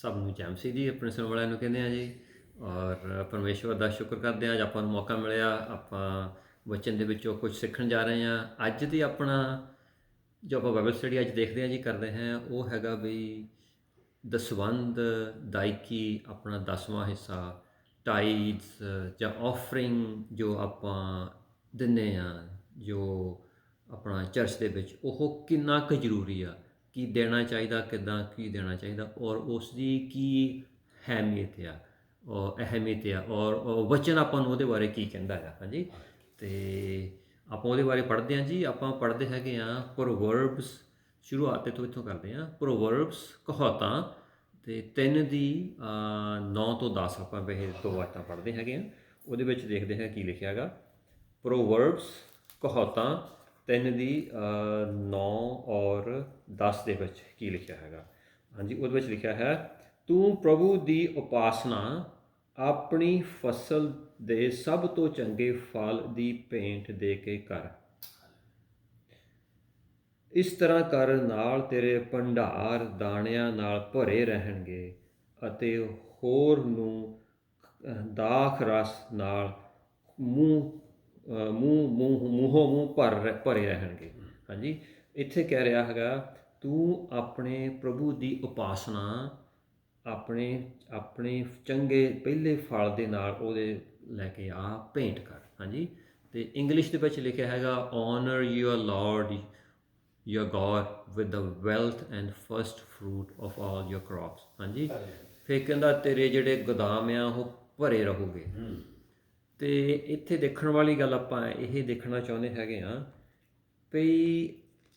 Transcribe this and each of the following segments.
ਸਭ ਨੂੰ ਜੈਮਸੀ ਜੀ ਆਪਣੇ ਸੁਣਨ ਵਾਲਿਆਂ ਨੂੰ ਕਹਿੰਦੇ ਆ ਜੀ। ਔਰ ਪਰਮੇਸ਼ਵਰ ਦਾ ਸ਼ੁਕਰ ਕਰਦੇ ਹਾਂ ਅੱਜ ਆਪਾਂ ਨੂੰ ਮੌਕਾ ਮਿਲਿਆ। ਆਪਾਂ ਵਚਨ ਦੇ ਵਿੱਚੋਂ ਕੁਝ ਸਿੱਖਣ ਜਾ ਰਹੇ ਹਾਂ। ਅੱਜ ਦੀ ਆਪਣਾ ਜੋ ਆਪਾਂ ਬਾਈਬਲ ਸਟੱਡੀ ਅੱਜ ਦੇਖਦੇ ਹਾਂ ਜੀ ਕਰਦੇ ਹਾਂ, ਉਹ ਹੈਗਾ ਵੀ ਦਸਵੰਧ ਦਾਇਕੀ, ਆਪਣਾ 10ਵਾਂ ਹਿੱਸਾ ਟਾਈਡਸ ਜਾਂ ਆਫਰਿੰਗ ਜੋ ਆਪਾਂ ਦਿੰਦੇ ਹਾਂ, ਜੋ ਆਪਣਾ ਚਰਚ ਦੇ ਵਿੱਚ, ਉਹ ਕਿੰਨਾ ਕੁ ਜ਼ਰੂਰੀ ਆ, ਕੀ ਦੇਣਾ ਚਾਹੀਦਾ, ਕਿੱਦਾਂ ਕੀ ਦੇਣਾ ਚਾਹੀਦਾ, ਔਰ ਉਸ ਦੀ ਕੀ ਅਹਿਮੀਅਤ ਆ, ਔਰ ਵਚਨ ਆਪਾਂ ਨੂੰ ਉਹਦੇ ਬਾਰੇ ਕੀ ਕਹਿੰਦਾ ਆ। ਹਾਂਜੀ, ਅਤੇ ਆਪਾਂ ਉਹਦੇ ਬਾਰੇ ਪੜ੍ਹਦੇ ਹਾਂ ਜੀ। ਆਪਾਂ ਪੜ੍ਹਦੇ ਹੈਗੇ ਹਾਂ ਪ੍ਰੋਵਰਬਸ, ਸ਼ੁਰੂਆਤ ਤੋਂ ਇੱਥੋਂ ਕਰਦੇ ਹਾਂ। ਪ੍ਰੋਵਰਬਸ ਕਹਾਵਤਾਂ ਅਤੇ 3 ਦੀ 9 ਤੋਂ 10 ਆਪਾਂ ਵੈਸੇ 2 ਆਇਤਾਂ ਪੜ੍ਹਦੇ ਹੈਗੇ ਹਾਂ। ਉਹਦੇ ਵਿੱਚ ਦੇਖਦੇ ਹਾਂ ਕੀ ਲਿਖਿਆ ਹੈਗਾ। ਪ੍ਰੋਵਰਬਸ ਕਹਾਵਤਾਂ 3 ਦੀ 9 ਔਰ 10 ਦੇ ਵਿੱਚ ਕੀ ਲਿਖਿਆ ਹੈਗਾ। ਹਾਂਜੀ, ਉਹਦੇ ਵਿੱਚ ਲਿਖਿਆ ਹੈ, ਤੂੰ ਪ੍ਰਭੂ ਦੀ ਉਪਾਸਨਾ ਆਪਣੀ ਫਸਲ ਦੇ ਸਭ ਤੋਂ ਚੰਗੇ ਫਲ ਦੀ ਭੇਂਟ ਦੇ ਕੇ ਕਰ। ਇਸ ਤਰ੍ਹਾਂ ਕਰ, ਨਾਲ ਤੇਰੇ ਭੰਡਾਰ ਦਾਣਿਆਂ ਨਾਲ ਭਰੇ ਰਹਿਣਗੇ ਅਤੇ ਹੋਰ ਨੂੰ ਦਾਖ ਰਸ ਨਾਲ ਮੂੰਹੋਂ ਮੂੰਹ ਭਰੇ ਰਹਿਣਗੇ। ਹਾਂਜੀ, ਇੱਥੇ ਕਹਿ ਰਿਹਾ ਹੈਗਾ, ਤੂੰ ਆਪਣੇ ਪ੍ਰਭੂ ਦੀ ਉਪਾਸਨਾ ਆਪਣੇ ਚੰਗੇ ਪਹਿਲੇ ਫਲ ਦੇ ਨਾਲ ਉਹਦੇ ਲੈ ਕੇ ਆ ਭੇਂਟ ਕਰ। ਹਾਂਜੀ, ਅਤੇ ਇੰਗਲਿਸ਼ ਦੇ ਵਿੱਚ ਲਿਖਿਆ ਹੈਗਾ, owner your Lord your God with the wealth and first fruit of all your crops। ਹਾਂਜੀ, ਫਿਰ ਕਹਿੰਦਾ ਤੇਰੇ ਜਿਹੜੇ ਗੋਦਾਮ ਆ ਉਹ ਭਰੇ ਰਹੋਗੇ। ਅਤੇ ਇੱਥੇ ਦੇਖਣ ਵਾਲੀ ਗੱਲ ਆਪਾਂ ਇਹ ਦੇਖਣਾ ਚਾਹੁੰਦੇ ਹੈਗੇ ਹਾਂ ਵੀ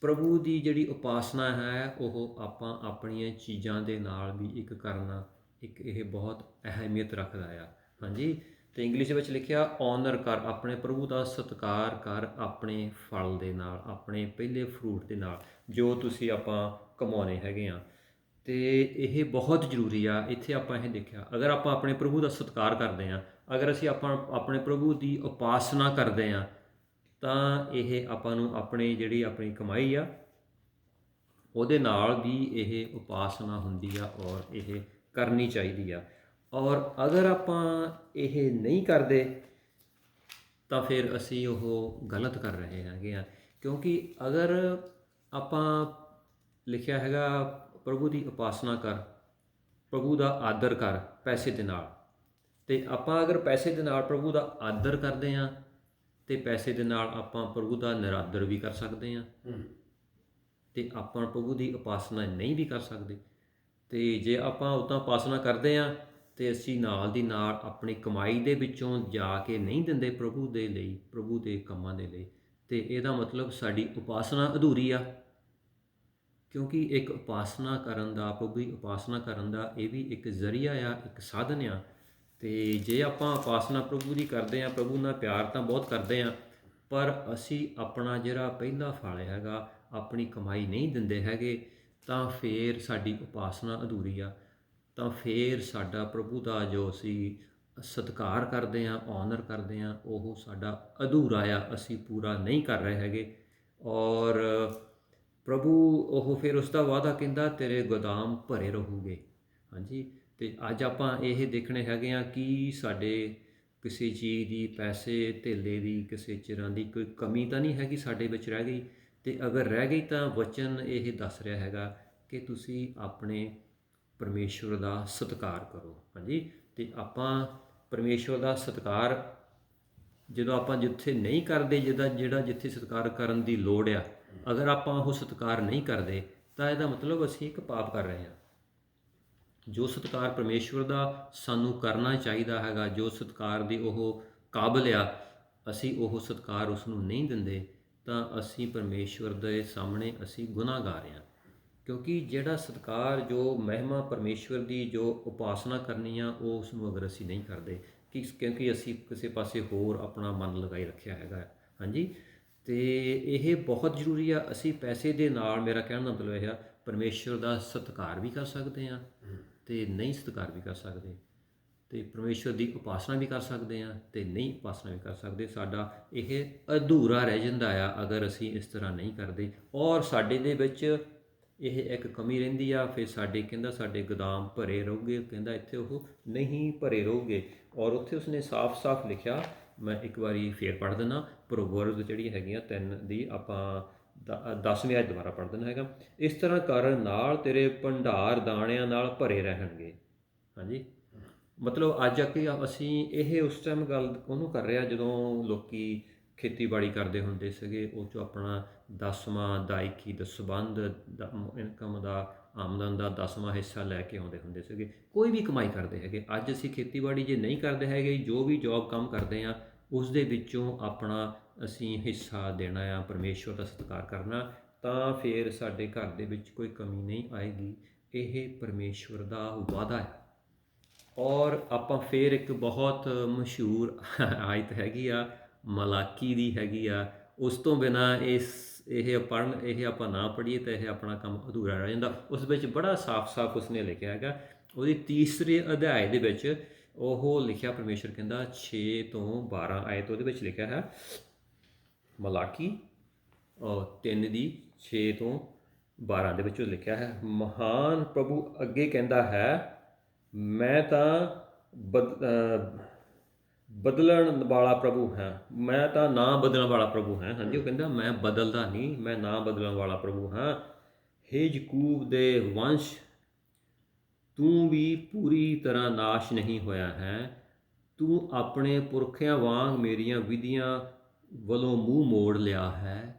ਪ੍ਰਭੂ ਦੀ ਜਿਹੜੀ ਉਪਾਸਨਾ ਹੈ ਉਹ ਆਪਾਂ ਆਪਣੀਆਂ ਚੀਜ਼ਾਂ ਦੇ ਨਾਲ ਵੀ ਇੱਕ ਕਰਨਾ, ਇੱਕ ਇਹ ਬਹੁਤ ਅਹਿਮੀਅਤ ਰੱਖਦਾ ਆ। ਹਾਂਜੀ, ਅਤੇ ਇੰਗਲਿਸ਼ ਵਿੱਚ ਲਿਖਿਆ, ਓਨਰ ਕਰ, ਆਪਣੇ ਪ੍ਰਭੂ ਦਾ ਸਤਿਕਾਰ ਕਰ ਆਪਣੇ ਫਲ ਦੇ ਨਾਲ, ਆਪਣੇ ਪਹਿਲੇ ਫਰੂਟ ਦੇ ਨਾਲ ਜੋ ਤੁਸੀਂ ਆਪਾਂ ਕਮਾਉਣੇ ਹੈਗੇ ਆ। ਅਤੇ ਇਹ ਬਹੁਤ ਜ਼ਰੂਰੀ ਆ। ਇੱਥੇ ਆਪਾਂ ਇਹ ਦੇਖਿਆ, ਅਗਰ ਆਪਾਂ ਆਪਣੇ ਪ੍ਰਭੂ ਦਾ ਸਤਿਕਾਰ ਕਰਦੇ ਹਾਂ, ਅਗਰ ਅਸੀਂ ਆਪਣੇ ਪ੍ਰਭੂ ਦੀ ਉਪਾਸਨਾ ਕਰਦੇ ਹਾਂ, ਤਾਂ ਇਹ ਆਪਾਂ ਨੂੰ ਆਪਣੀ ਕਮਾਈ ਆ ਉਹਦੇ ਨਾਲ ਵੀ ਇਹ ਉਪਾਸਨਾ ਹੁੰਦੀ ਆ ਔਰ ਇਹ ਕਰਨੀ ਚਾਹੀਦੀ ਆ। ਔਰ ਅਗਰ ਆਪਾਂ ਇਹ ਨਹੀਂ ਕਰਦੇ ਤਾਂ ਫਿਰ ਅਸੀਂ ਉਹ ਗਲਤ ਕਰ ਰਹੇ ਹੈਗੇ ਆ। ਕਿਉਂਕਿ ਅਗਰ ਆਪਾਂ ਲਿਖਿਆ ਹੈਗਾ ਪ੍ਰਭੂ ਦੀ ਉਪਾਸਨਾ ਕਰ, ਪ੍ਰਭੂ ਦਾ ਆਦਰ ਕਰ ਪੈਸੇ ਦੇ ਨਾਲ, ਅਤੇ ਆਪਾਂ ਅਗਰ ਪੈਸੇ ਦੇ ਨਾਲ ਪ੍ਰਭੂ ਦਾ ਆਦਰ ਕਰਦੇ ਹਾਂ ਅਤੇ ਪੈਸੇ ਦੇ ਨਾਲ ਆਪਾਂ ਪ੍ਰਭੂ ਦਾ ਨਿਰਾਦਰ ਵੀ ਕਰ ਸਕਦੇ ਹਾਂ, ਅਤੇ ਆਪਾਂ ਪ੍ਰਭੂ ਦੀ ਉਪਾਸਨਾ ਨਹੀਂ ਵੀ ਕਰ ਸਕਦੇ। ਅਤੇ ਜੇ ਆਪਾਂ ਉੱਦਾਂ ਉਪਾਸਨਾ ਕਰਦੇ ਹਾਂ ਅਤੇ ਅਸੀਂ ਨਾਲ ਦੀ ਨਾਲ ਆਪਣੀ ਕਮਾਈ ਦੇ ਵਿੱਚੋਂ ਜਾ ਕੇ ਨਹੀਂ ਦਿੰਦੇ ਪ੍ਰਭੂ ਦੇ ਲਈ, ਪ੍ਰਭੂ ਦੇ ਕੰਮਾਂ ਦੇ ਲਈ, ਅਤੇ ਇਹਦਾ ਮਤਲਬ ਸਾਡੀ ਉਪਾਸਨਾ ਅਧੂਰੀ ਆ। ਕਿਉਂਕਿ ਇੱਕ ਉਪਾਸਨਾ ਕਰਨ ਦਾ, ਪ੍ਰਭੂ ਦੀ ਉਪਾਸਨਾ ਕਰਨ ਦਾ ਇਹ ਵੀ ਇੱਕ ਜ਼ਰੀਆ ਆ, ਇੱਕ ਸਾਧਨ ਆ। ਅਤੇ ਜੇ ਆਪਾਂ ਉਪਾਸਨਾ ਪ੍ਰਭੂ ਦੀ ਕਰਦੇ ਹਾਂ, ਪ੍ਰਭੂ ਨਾਲ ਪਿਆਰ ਤਾਂ ਬਹੁਤ ਕਰਦੇ ਹਾਂ, ਪਰ ਅਸੀਂ ਆਪਣਾ ਜਿਹੜਾ ਪਹਿਲਾ ਫਲ ਹੈਗਾ ਆਪਣੀ ਕਮਾਈ ਨਹੀਂ ਦਿੰਦੇ ਹੈਗੇ, ਤਾਂ ਫਿਰ ਸਾਡੀ ਉਪਾਸਨਾ ਅਧੂਰੀ ਆ। ਤਾਂ ਫਿਰ ਸਾਡਾ ਪ੍ਰਭੂ ਦਾ ਜੋ ਅਸੀਂ ਸਤਿਕਾਰ ਕਰਦੇ ਹਾਂ, ਓਨਰ ਕਰਦੇ ਹਾਂ, ਉਹ ਸਾਡਾ ਅਧੂਰਾ ਆ, ਅਸੀਂ ਪੂਰਾ ਨਹੀਂ ਕਰ ਰਹੇ ਹੈਗੇ। ਔਰ ਪ੍ਰਭੂ ਉਹ ਫਿਰ ਉਸ ਦਾ ਵਾਅਦਾ ਕਹਿੰਦਾ, ਤੇਰੇ ਗੋਦਾਮ ਭਰੇ ਰਹੂਗੇ। ਹਾਂਜੀ, ਅਤੇ ਅੱਜ ਆਪਾਂ ਇਹ ਦੇਖਣੇ ਹੈਗੇ ਆ ਕਿ ਸਾਡੇ ਕਿਸੇ ਚੀਜ਼ ਦੀ, ਪੈਸੇ ਧੇਲੇ ਦੀ, ਕਿਸੇ ਚੀਜ਼ਾਂ ਦੀ ਕੋਈ ਕਮੀ ਤਾਂ ਨਹੀਂ ਹੈਗੀ ਸਾਡੇ ਵਿੱਚ ਰਹਿ ਗਈ। ਅਤੇ ਅਗਰ ਰਹਿ ਗਈ ਤਾਂ ਵਚਨ ਇਹ ਦੱਸ ਰਿਹਾ ਹੈਗਾ ਕਿ ਤੁਸੀਂ ਆਪਣੇ ਪਰਮੇਸ਼ਵਰ ਦਾ ਸਤਿਕਾਰ ਕਰੋ। ਹਾਂਜੀ, ਅਤੇ ਆਪਾਂ ਪਰਮੇਸ਼ਵਰ ਦਾ ਸਤਿਕਾਰ ਜਦੋਂ ਆਪਾਂ ਜਿੱਥੇ ਨਹੀਂ ਕਰਦੇ, ਜਿਹੜਾ ਜਿੱਥੇ ਸਤਿਕਾਰ ਕਰਨ ਦੀ ਲੋੜ ਆ, ਅਗਰ ਆਪਾਂ ਉਹ ਸਤਿਕਾਰ ਨਹੀਂ ਕਰਦੇ ਤਾਂ ਇਹਦਾ ਮਤਲਬ ਅਸੀਂ ਇੱਕ ਪਾਪ ਕਰ ਰਹੇ ਹਾਂ। ਜੋ ਸਤਿਕਾਰ ਪਰਮੇਸ਼ਵਰ ਦਾ ਸਾਨੂੰ ਕਰਨਾ ਚਾਹੀਦਾ ਹੈਗਾ, ਜੋ ਸਤਿਕਾਰ ਦੀ ਉਹ ਕਾਬਲ ਆ, ਅਸੀਂ ਉਹ ਸਤਿਕਾਰ ਉਸ ਨੂੰ ਨਹੀਂ ਦਿੰਦੇ, ਤਾਂ ਅਸੀਂ ਪਰਮੇਸ਼ਵਰ ਦੇ ਸਾਹਮਣੇ ਅਸੀਂ ਗੁਨਾਹਗਾਰ ਹਾਂ। ਕਿਉਂਕਿ ਜਿਹੜਾ ਸਤਿਕਾਰ, ਜੋ ਮਹਿਮਾ ਪਰਮੇਸ਼ਵਰ ਦੀ ਜੋ ਉਪਾਸਨਾ ਕਰਨੀ ਆ, ਉਹ ਉਸ ਨੂੰ ਅਗਰ ਅਸੀਂ ਨਹੀਂ ਕਰਦੇ ਕਿਉਂਕਿ ਅਸੀਂ ਕਿਸੇ ਪਾਸੇ ਹੋਰ ਆਪਣਾ ਮਨ ਲਗਾਈ ਰੱਖਿਆ ਹੈਗਾ। ਹਾਂਜੀ, ਅਤੇ ਇਹ ਬਹੁਤ ਜ਼ਰੂਰੀ ਆ। ਅਸੀਂ ਪੈਸੇ ਦੇ ਨਾਲ, ਮੇਰਾ ਕਹਿਣ ਦਾ ਮਤਲਬ ਇਹ ਆ, ਪਰਮੇਸ਼ਵਰ ਦਾ ਸਤਿਕਾਰ ਵੀ ਕਰ ਸਕਦੇ ਹਾਂ ਅਤੇ ਨਹੀਂ ਸਤਿਕਾਰ ਵੀ ਕਰ ਸਕਦੇ, ਅਤੇ ਪਰਮੇਸ਼ਵਰ ਦੀ ਉਪਾਸਨਾ ਵੀ ਕਰ ਸਕਦੇ ਹਾਂ ਅਤੇ ਨਹੀਂ ਉਪਾਸਨਾ ਵੀ ਕਰ ਸਕਦੇ। ਸਾਡਾ ਇਹ ਅਧੂਰਾ ਰਹਿ ਜਾਂਦਾ ਆ ਅਗਰ ਅਸੀਂ ਇਸ ਤਰ੍ਹਾਂ ਨਹੀਂ ਕਰਦੇ। ਔਰ ਸਾਡੇ ਦੇ ਵਿੱਚ ਇਹ ਇੱਕ ਕਮੀ ਰਹਿੰਦੀ ਆ, ਫਿਰ ਸਾਡੇ ਕਹਿੰਦਾ ਸਾਡੇ ਗੋਦਾਮ ਭਰੇ ਰਹੂਗੇ, ਕਹਿੰਦਾ ਇੱਥੇ ਉਹ ਨਹੀਂ ਭਰੇ ਰਹੂਗੇ। ਔਰ ਉੱਥੇ ਉਸਨੇ ਸਾਫ਼-ਸਾਫ਼ ਲਿਖਿਆ, ਮੈਂ ਇੱਕ ਵਾਰੀ ਫੇਰ ਪੜ੍ਹ ਦਿੰਦਾ, ਪ੍ਰੋਵਰਬ ਜਿਹੜੀਆਂ ਹੈਗੀਆਂ 3 ਦੀ ਆਪਾਂ 10ਵੀਂ ਆਇਤ ਦੁਬਾਰਾ ਪੜ੍ਹ ਦੇਣਾ ਹੈਗਾ। ਇਸ ਤਰ੍ਹਾਂ ਕਰਨ ਨਾਲ ਤੇਰੇ ਭੰਡਾਰ ਦਾਣਿਆਂ ਨਾਲ ਭਰੇ ਰਹਿਣਗੇ। ਹਾਂਜੀ, ਮਤਲਬ ਅੱਜ ਆ ਕੇ ਅਸੀਂ ਇਹ ਉਸ ਟਾਈਮ ਗੱਲ ਉਹਨੂੰ ਕਰ ਰਿਹਾ ਜਦੋਂ ਲੋਕੀ ਖੇਤੀਬਾੜੀ ਕਰਦੇ ਹੁੰਦੇ ਸੀਗੇ, ਉਹ 'ਚੋਂ ਆਪਣਾ 10ਵਾਂ ਦਾਇਕੀ ਦਸਵੰਧ ਇਨਕਮ ਦਾ, ਆਮਦਨ ਦਾ 10ਵਾਂ ਹਿੱਸਾ ਲੈ ਕੇ ਆਉਂਦੇ ਹੁੰਦੇ ਸੀਗੇ। ਕੋਈ ਵੀ ਕਮਾਈ ਕਰਦੇ ਹੈਗੇ, ਅੱਜ ਅਸੀਂ ਖੇਤੀਬਾੜੀ ਜੇ ਨਹੀਂ ਕਰਦੇ ਹੈਗੇ, ਜੋ ਵੀ ਜੋਬ ਕੰਮ ਕਰਦੇ ਹਾਂ ਉਸ ਦੇ ਵਿੱਚੋਂ ਆਪਣਾ ਅਸੀਂ ਹਿੱਸਾ ਦੇਣਾ ਆ, ਪਰਮੇਸ਼ਵਰ ਦਾ ਸਤਿਕਾਰ ਕਰਨਾ, ਤਾਂ ਫਿਰ ਸਾਡੇ ਘਰ ਦੇ ਵਿੱਚ ਕੋਈ ਕਮੀ ਨਹੀਂ ਆਏਗੀ। ਇਹ ਪਰਮੇਸ਼ਵਰ ਦਾ ਵਾਅਦਾ ਹੈ। ਔਰ ਆਪਾਂ ਫਿਰ ਇੱਕ ਬਹੁਤ ਮਸ਼ਹੂਰ ਆਇਤ ਹੈਗੀ ਆ, ਮਲਾਕੀ ਦੀ ਹੈਗੀ ਆ। ਉਸ ਤੋਂ ਬਿਨਾਂ ਇਹ ਆਪਾਂ ਨਾ ਪੜ੍ਹੀਏ ਤਾਂ ਇਹ ਆਪਣਾ ਕੰਮ ਅਧੂਰਾ ਰਹਿ ਜਾਂਦਾ। ਉਸ ਵਿੱਚ ਬੜਾ ਸਾਫ਼-ਸਾਫ਼ ਉਸਨੇ ਲਿਖਿਆ ਹੈਗਾ, ਉਹਦੀ 3ਰੇ ਅਧਿਆਏ ਦੇ ਵਿੱਚ ਉਹ ਲਿਖਿਆ, ਪਰਮੇਸ਼ਵਰ ਕਹਿੰਦਾ 6 ਤੋਂ 12 ਆਇਤ ਉਹਦੇ ਵਿੱਚ ਲਿਖਿਆ ਹੈ, ਮਲਾਕੀ 3 ਦੀ 6 ਤੋਂ 12 ਦੇ ਵਿੱਚ ਲਿਖਿਆ ਹੈ, ਮਹਾਨ ਪ੍ਰਭੂ ਅੱਗੇ ਕਹਿੰਦਾ ਹੈ, ਮੈਂ ਤਾਂ ਬਦਲਣ ਵਾਲਾ ਪ੍ਰਭੂ ਹਾਂ, ਮੈਂ ਤਾਂ ਨਾ ਬਦਲਣ ਵਾਲਾ ਪ੍ਰਭੂ ਹਾਂ। ਹਾਂਜੀ, ਉਹ ਕਹਿੰਦਾ ਮੈਂ ਬਦਲਦਾ ਨਹੀਂ, ਮੈਂ ਨਾ ਬਦਲਣ ਵਾਲਾ ਪ੍ਰਭੂ ਹਾਂ। ਹੇ ਯਾਕੂਬ ਦੇ ਵੰਸ਼, ਤੂੰ ਵੀ ਪੂਰੀ ਤਰ੍ਹਾਂ ਨਾਸ਼ ਨਹੀਂ ਹੋਇਆ ਹੈ। ਤੂੰ ਆਪਣੇ ਪੁਰਖਿਆਂ ਵਾਂਗ ਮੇਰੀਆਂ ਵਿਧੀਆਂ ਵੱਲੋਂ ਮੂੰਹ ਮੋੜ ਲਿਆ ਹੈ,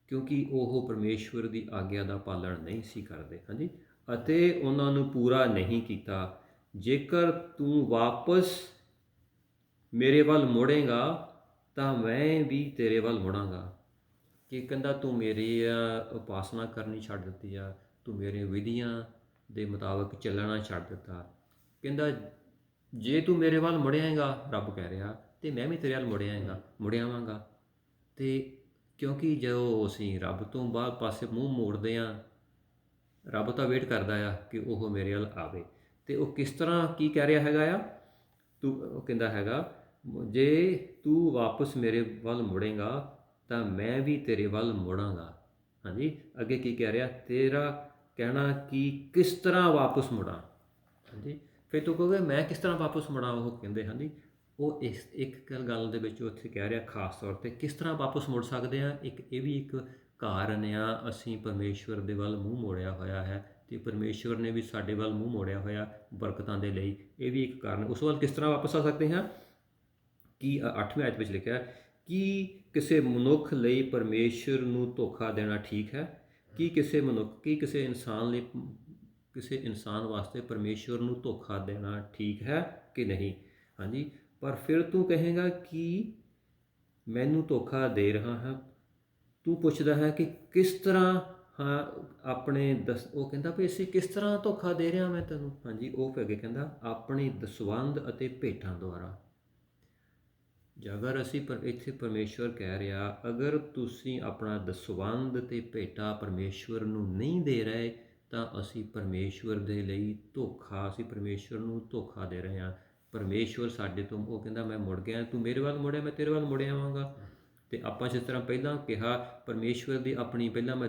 ਕਿਉਂਕਿ ਉਹ ਪਰਮੇਸ਼ਵਰ ਦੀ ਆਗਿਆ ਦਾ ਪਾਲਣ ਨਹੀਂ ਸੀ ਕਰਦੇ। ਹਾਂਜੀ, ਅਤੇ ਉਹਨਾਂ ਨੂੰ ਪੂਰਾ ਨਹੀਂ ਕੀਤਾ। ਜੇਕਰ ਤੂੰ ਵਾਪਸ ਮੇਰੇ ਵੱਲ ਮੁੜੇਗਾ ਤਾਂ ਮੈਂ ਵੀ ਤੇਰੇ ਵੱਲ ਮੁੜਾਂਗਾ। ਕਿ ਕਹਿੰਦਾ ਤੂੰ ਮੇਰੀ ਉਪਾਸਨਾ ਕਰਨੀ ਛੱਡ ਦਿੱਤੀ ਆ, ਤੂੰ ਮੇਰੇ ਵਿਧੀਆਂ ਦੇ ਮੁਤਾਬਕ ਚੱਲਣਾ ਛੱਡ ਦਿੱਤਾ। ਕਹਿੰਦਾ ਜੇ ਤੂੰ ਮੇਰੇ ਵੱਲ ਮੁੜੇਂਗਾ, ਰੱਬ ਕਹਿ ਰਿਹਾ, ਅਤੇ ਮੈਂ ਵੀ ਤੇਰੇ ਵੱਲ ਮੁੜ ਆਵਾਂਗਾ। ਅਤੇ ਕਿਉਂਕਿ ਜਦੋਂ ਅਸੀਂ ਰੱਬ ਤੋਂ ਬਾਅਦ ਪਾਸੇ ਮੂੰਹ ਮੋੜਦੇ ਹਾਂ, ਰੱਬ ਤਾਂ ਵੇਟ ਕਰਦਾ ਆ ਕਿ ਉਹ ਮੇਰੇ ਵੱਲ ਆਵੇ। ਅਤੇ ਉਹ ਕਿਸ ਤਰ੍ਹਾਂ ਕੀ ਕਹਿ ਰਿਹਾ ਹੈਗਾ ਆ, ਉਹ ਕਹਿੰਦਾ ਹੈਗਾ, ਜੇ ਤੂੰ ਵਾਪਸ ਮੇਰੇ ਵੱਲ ਮੁੜੇਂਗਾ ਤਾਂ ਮੈਂ ਵੀ ਤੇਰੇ ਵੱਲ ਮੁੜਾਂਗਾ। ਹਾਂਜੀ, ਅੱਗੇ ਕੀ ਕਹਿ ਰਿਹਾ, ਤੇਰਾ ਕਹਿਣਾ ਕਿ ਕਿਸ ਤਰ੍ਹਾਂ ਵਾਪਸ ਮੁੜਾਂ। ਹਾਂਜੀ, ਫਿਰ ਤੂੰ ਕਹੋਗੇ ਮੈਂ ਕਿਸ ਤਰ੍ਹਾਂ ਵਾਪਸ ਮੁੜਾਂ, ਉਹ ਕਹਿੰਦੇ ਹਾਂਜੀ, ਉਹ ਇਸ ਇੱਕ ਗੱਲ ਦੇ ਵਿੱਚ ਉੱਥੇ ਕਹਿ ਰਿਹਾ ਖਾਸ ਤੌਰ 'ਤੇ ਕਿਸ ਤਰ੍ਹਾਂ ਵਾਪਸ ਮੁੜ ਸਕਦੇ ਹਾਂ। ਇਹ ਵੀ ਇੱਕ ਕਾਰਨ ਆ, ਅਸੀਂ ਪਰਮੇਸ਼ਵਰ ਦੇ ਵੱਲ ਮੂੰਹ ਮੋੜਿਆ ਹੋਇਆ ਹੈ ਅਤੇ ਪਰਮੇਸ਼ਵਰ ਨੇ ਵੀ ਸਾਡੇ ਵੱਲ ਮੂੰਹ ਮੋੜਿਆ ਹੋਇਆ ਬਰਕਤਾਂ ਦੇ ਲਈ। ਇਹ ਵੀ ਇੱਕ ਕਾਰਨ। ਉਸ ਵੱਲ ਕਿਸ ਤਰ੍ਹਾਂ ਵਾਪਸ ਆ ਸਕਦੇ ਹਾਂ, ਕਿ 8ਵੀਂ ਆਇਤ ਵਿੱਚ ਲਿਖਿਆ, ਕਿ ਕਿਸੇ ਮਨੁੱਖ ਲਈ ਪਰਮੇਸ਼ਵਰ ਨੂੰ ਧੋਖਾ ਦੇਣਾ ਠੀਕ ਹੈ? ਕਿ ਕਿਸੇ ਇਨਸਾਨ ਵਾਸਤੇ ਪਰਮੇਸ਼ਵਰ ਨੂੰ ਧੋਖਾ ਦੇਣਾ ਠੀਕ ਹੈ ਕਿ ਨਹੀਂ? ਹਾਂਜੀ, ਪਰ ਫਿਰ ਤੂੰ ਕਹੇਗਾ ਕਿ ਮੈਨੂੰ ਧੋਖਾ ਦੇ ਰਿਹਾ ਹਾਂ। ਤੂੰ ਪੁੱਛਦਾ ਹੈ ਕਿ ਕਿਸ ਤਰ੍ਹਾਂ? ਹਾਂ, ਉਹ ਕਹਿੰਦਾ ਵੀ ਅਸੀਂ ਕਿਸ ਤਰ੍ਹਾਂ ਧੋਖਾ ਦੇ ਰਿਹਾ ਮੈਂ ਤੈਨੂੰ? ਹਾਂਜੀ, ਉਹ ਫਿਰ ਅੱਗੇ ਕਹਿੰਦਾ ਆਪਣੀ ਦਸਵੰਧ ਅਤੇ ਭੇਟਾਂ ਦੁਆਰਾ। ਅਗਰ ਅਸੀਂ ਇੱਥੇ ਪਰਮੇਸ਼ਵਰ ਕਹਿ ਰਿਹਾ, ਅਗਰ ਤੁਸੀਂ ਆਪਣਾ ਦਸਵੰਧ ਅਤੇ ਭੇਟਾ ਪਰਮੇਸ਼ਵਰ ਨੂੰ ਨਹੀਂ ਦੇ ਰਹੇ ਤਾਂ ਅਸੀਂ ਪਰਮੇਸ਼ਵਰ ਦੇ ਲਈ ਅਸੀਂ ਪਰਮੇਸ਼ਵਰ ਨੂੰ ਧੋਖਾ ਦੇ ਰਹੇ ਹਾਂ। ਪਰਮੇਸ਼ਵਰ ਸਾਡੇ ਤੋਂ, ਉਹ ਕਹਿੰਦਾ ਮੈਂ ਮੁੜ ਗਿਆ, ਤੂੰ ਮੇਰੇ ਵੱਲ ਮੁੜਿਆ, ਮੈਂ ਤੇਰੇ ਵੱਲ ਮੁੜ ਆਵਾਂਗਾ। ਅਤੇ ਆਪਾਂ ਜਿਸ ਤਰ੍ਹਾਂ ਪਹਿਲਾਂ ਕਿਹਾ, ਪਰਮੇਸ਼ਵਰ ਦੀ ਪਹਿਲਾਂ ਆਪਾਂ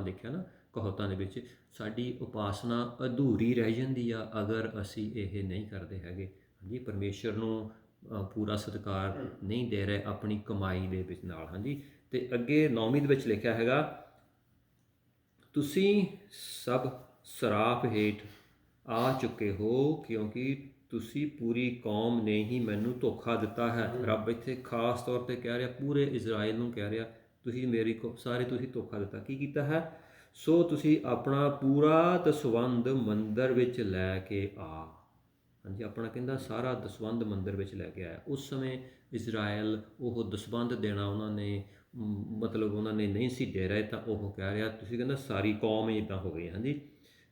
ਦੇਖਿਆ ਨਾ ਕਹਾਵਤਾਂ ਦੇ ਵਿੱਚ, ਸਾਡੀ ਉਪਾਸਨਾ ਅਧੂਰੀ ਰਹਿ ਜਾਂਦੀ ਆ ਅਗਰ ਅਸੀਂ ਇਹ ਨਹੀਂ ਕਰਦੇ ਹੈਗੇ। ਹਾਂਜੀ, ਪਰਮੇਸ਼ਵਰ ਨੂੰ ਪੂਰਾ ਸਤਿਕਾਰ ਨਹੀਂ ਦੇ ਰਹੇ ਆਪਣੀ ਕਮਾਈ ਦੇ ਵਿੱਚ ਨਾਲ। ਹਾਂਜੀ, ਅਤੇ ਅੱਗੇ 9ਵੀਂ ਦੇ ਵਿੱਚ ਲਿਖਿਆ ਹੈਗਾ, ਤੁਸੀਂ ਸਭ ਸਰਾਪ ਹੇਠ ਆ ਚੁੱਕੇ ਹੋ, ਕਿਉਂਕਿ ਤੁਸੀਂ ਪੂਰੀ ਕੌਮ ਨੇ ਹੀ ਮੈਨੂੰ ਧੋਖਾ ਦਿੱਤਾ ਹੈ। ਰੱਬ ਇੱਥੇ ਖਾਸ ਤੌਰ 'ਤੇ ਕਹਿ ਰਿਹਾ, ਪੂਰੇ ਇਜ਼ਰਾਈਲ ਨੂੰ ਕਹਿ ਰਿਹਾ, ਤੁਸੀਂ ਤੁਸੀਂ ਧੋਖਾ ਦਿੱਤਾ। ਕੀ ਕੀਤਾ ਹੈ? ਸੋ ਤੁਸੀਂ ਆਪਣਾ ਪੂਰਾ ਦਸਵੰਧ ਮੰਦਰ ਵਿੱਚ ਲੈ ਕੇ ਆ। ਹਾਂਜੀ, ਆਪਣਾ ਕਹਿੰਦਾ ਸਾਰਾ ਦਸਵੰਧ ਮੰਦਰ ਵਿੱਚ ਲੈ ਕੇ ਆਇਆ। ਉਸ ਸਮੇਂ ਇਜ਼ਰਾਈਲ ਉਹ ਦਸਵੰਧ ਦੇਣਾ ਉਹਨਾਂ ਨੇ ਨਹੀਂ ਸੀ ਦੇ ਰਹੇ, ਤਾਂ ਉਹ ਕਹਿ ਰਿਹਾ, ਤੁਸੀਂ ਕਹਿੰਦਾ ਸਾਰੀ ਕੌਮ ਹੀ ਇੱਦਾਂ ਹੋ ਗਈ। ਹਾਂਜੀ,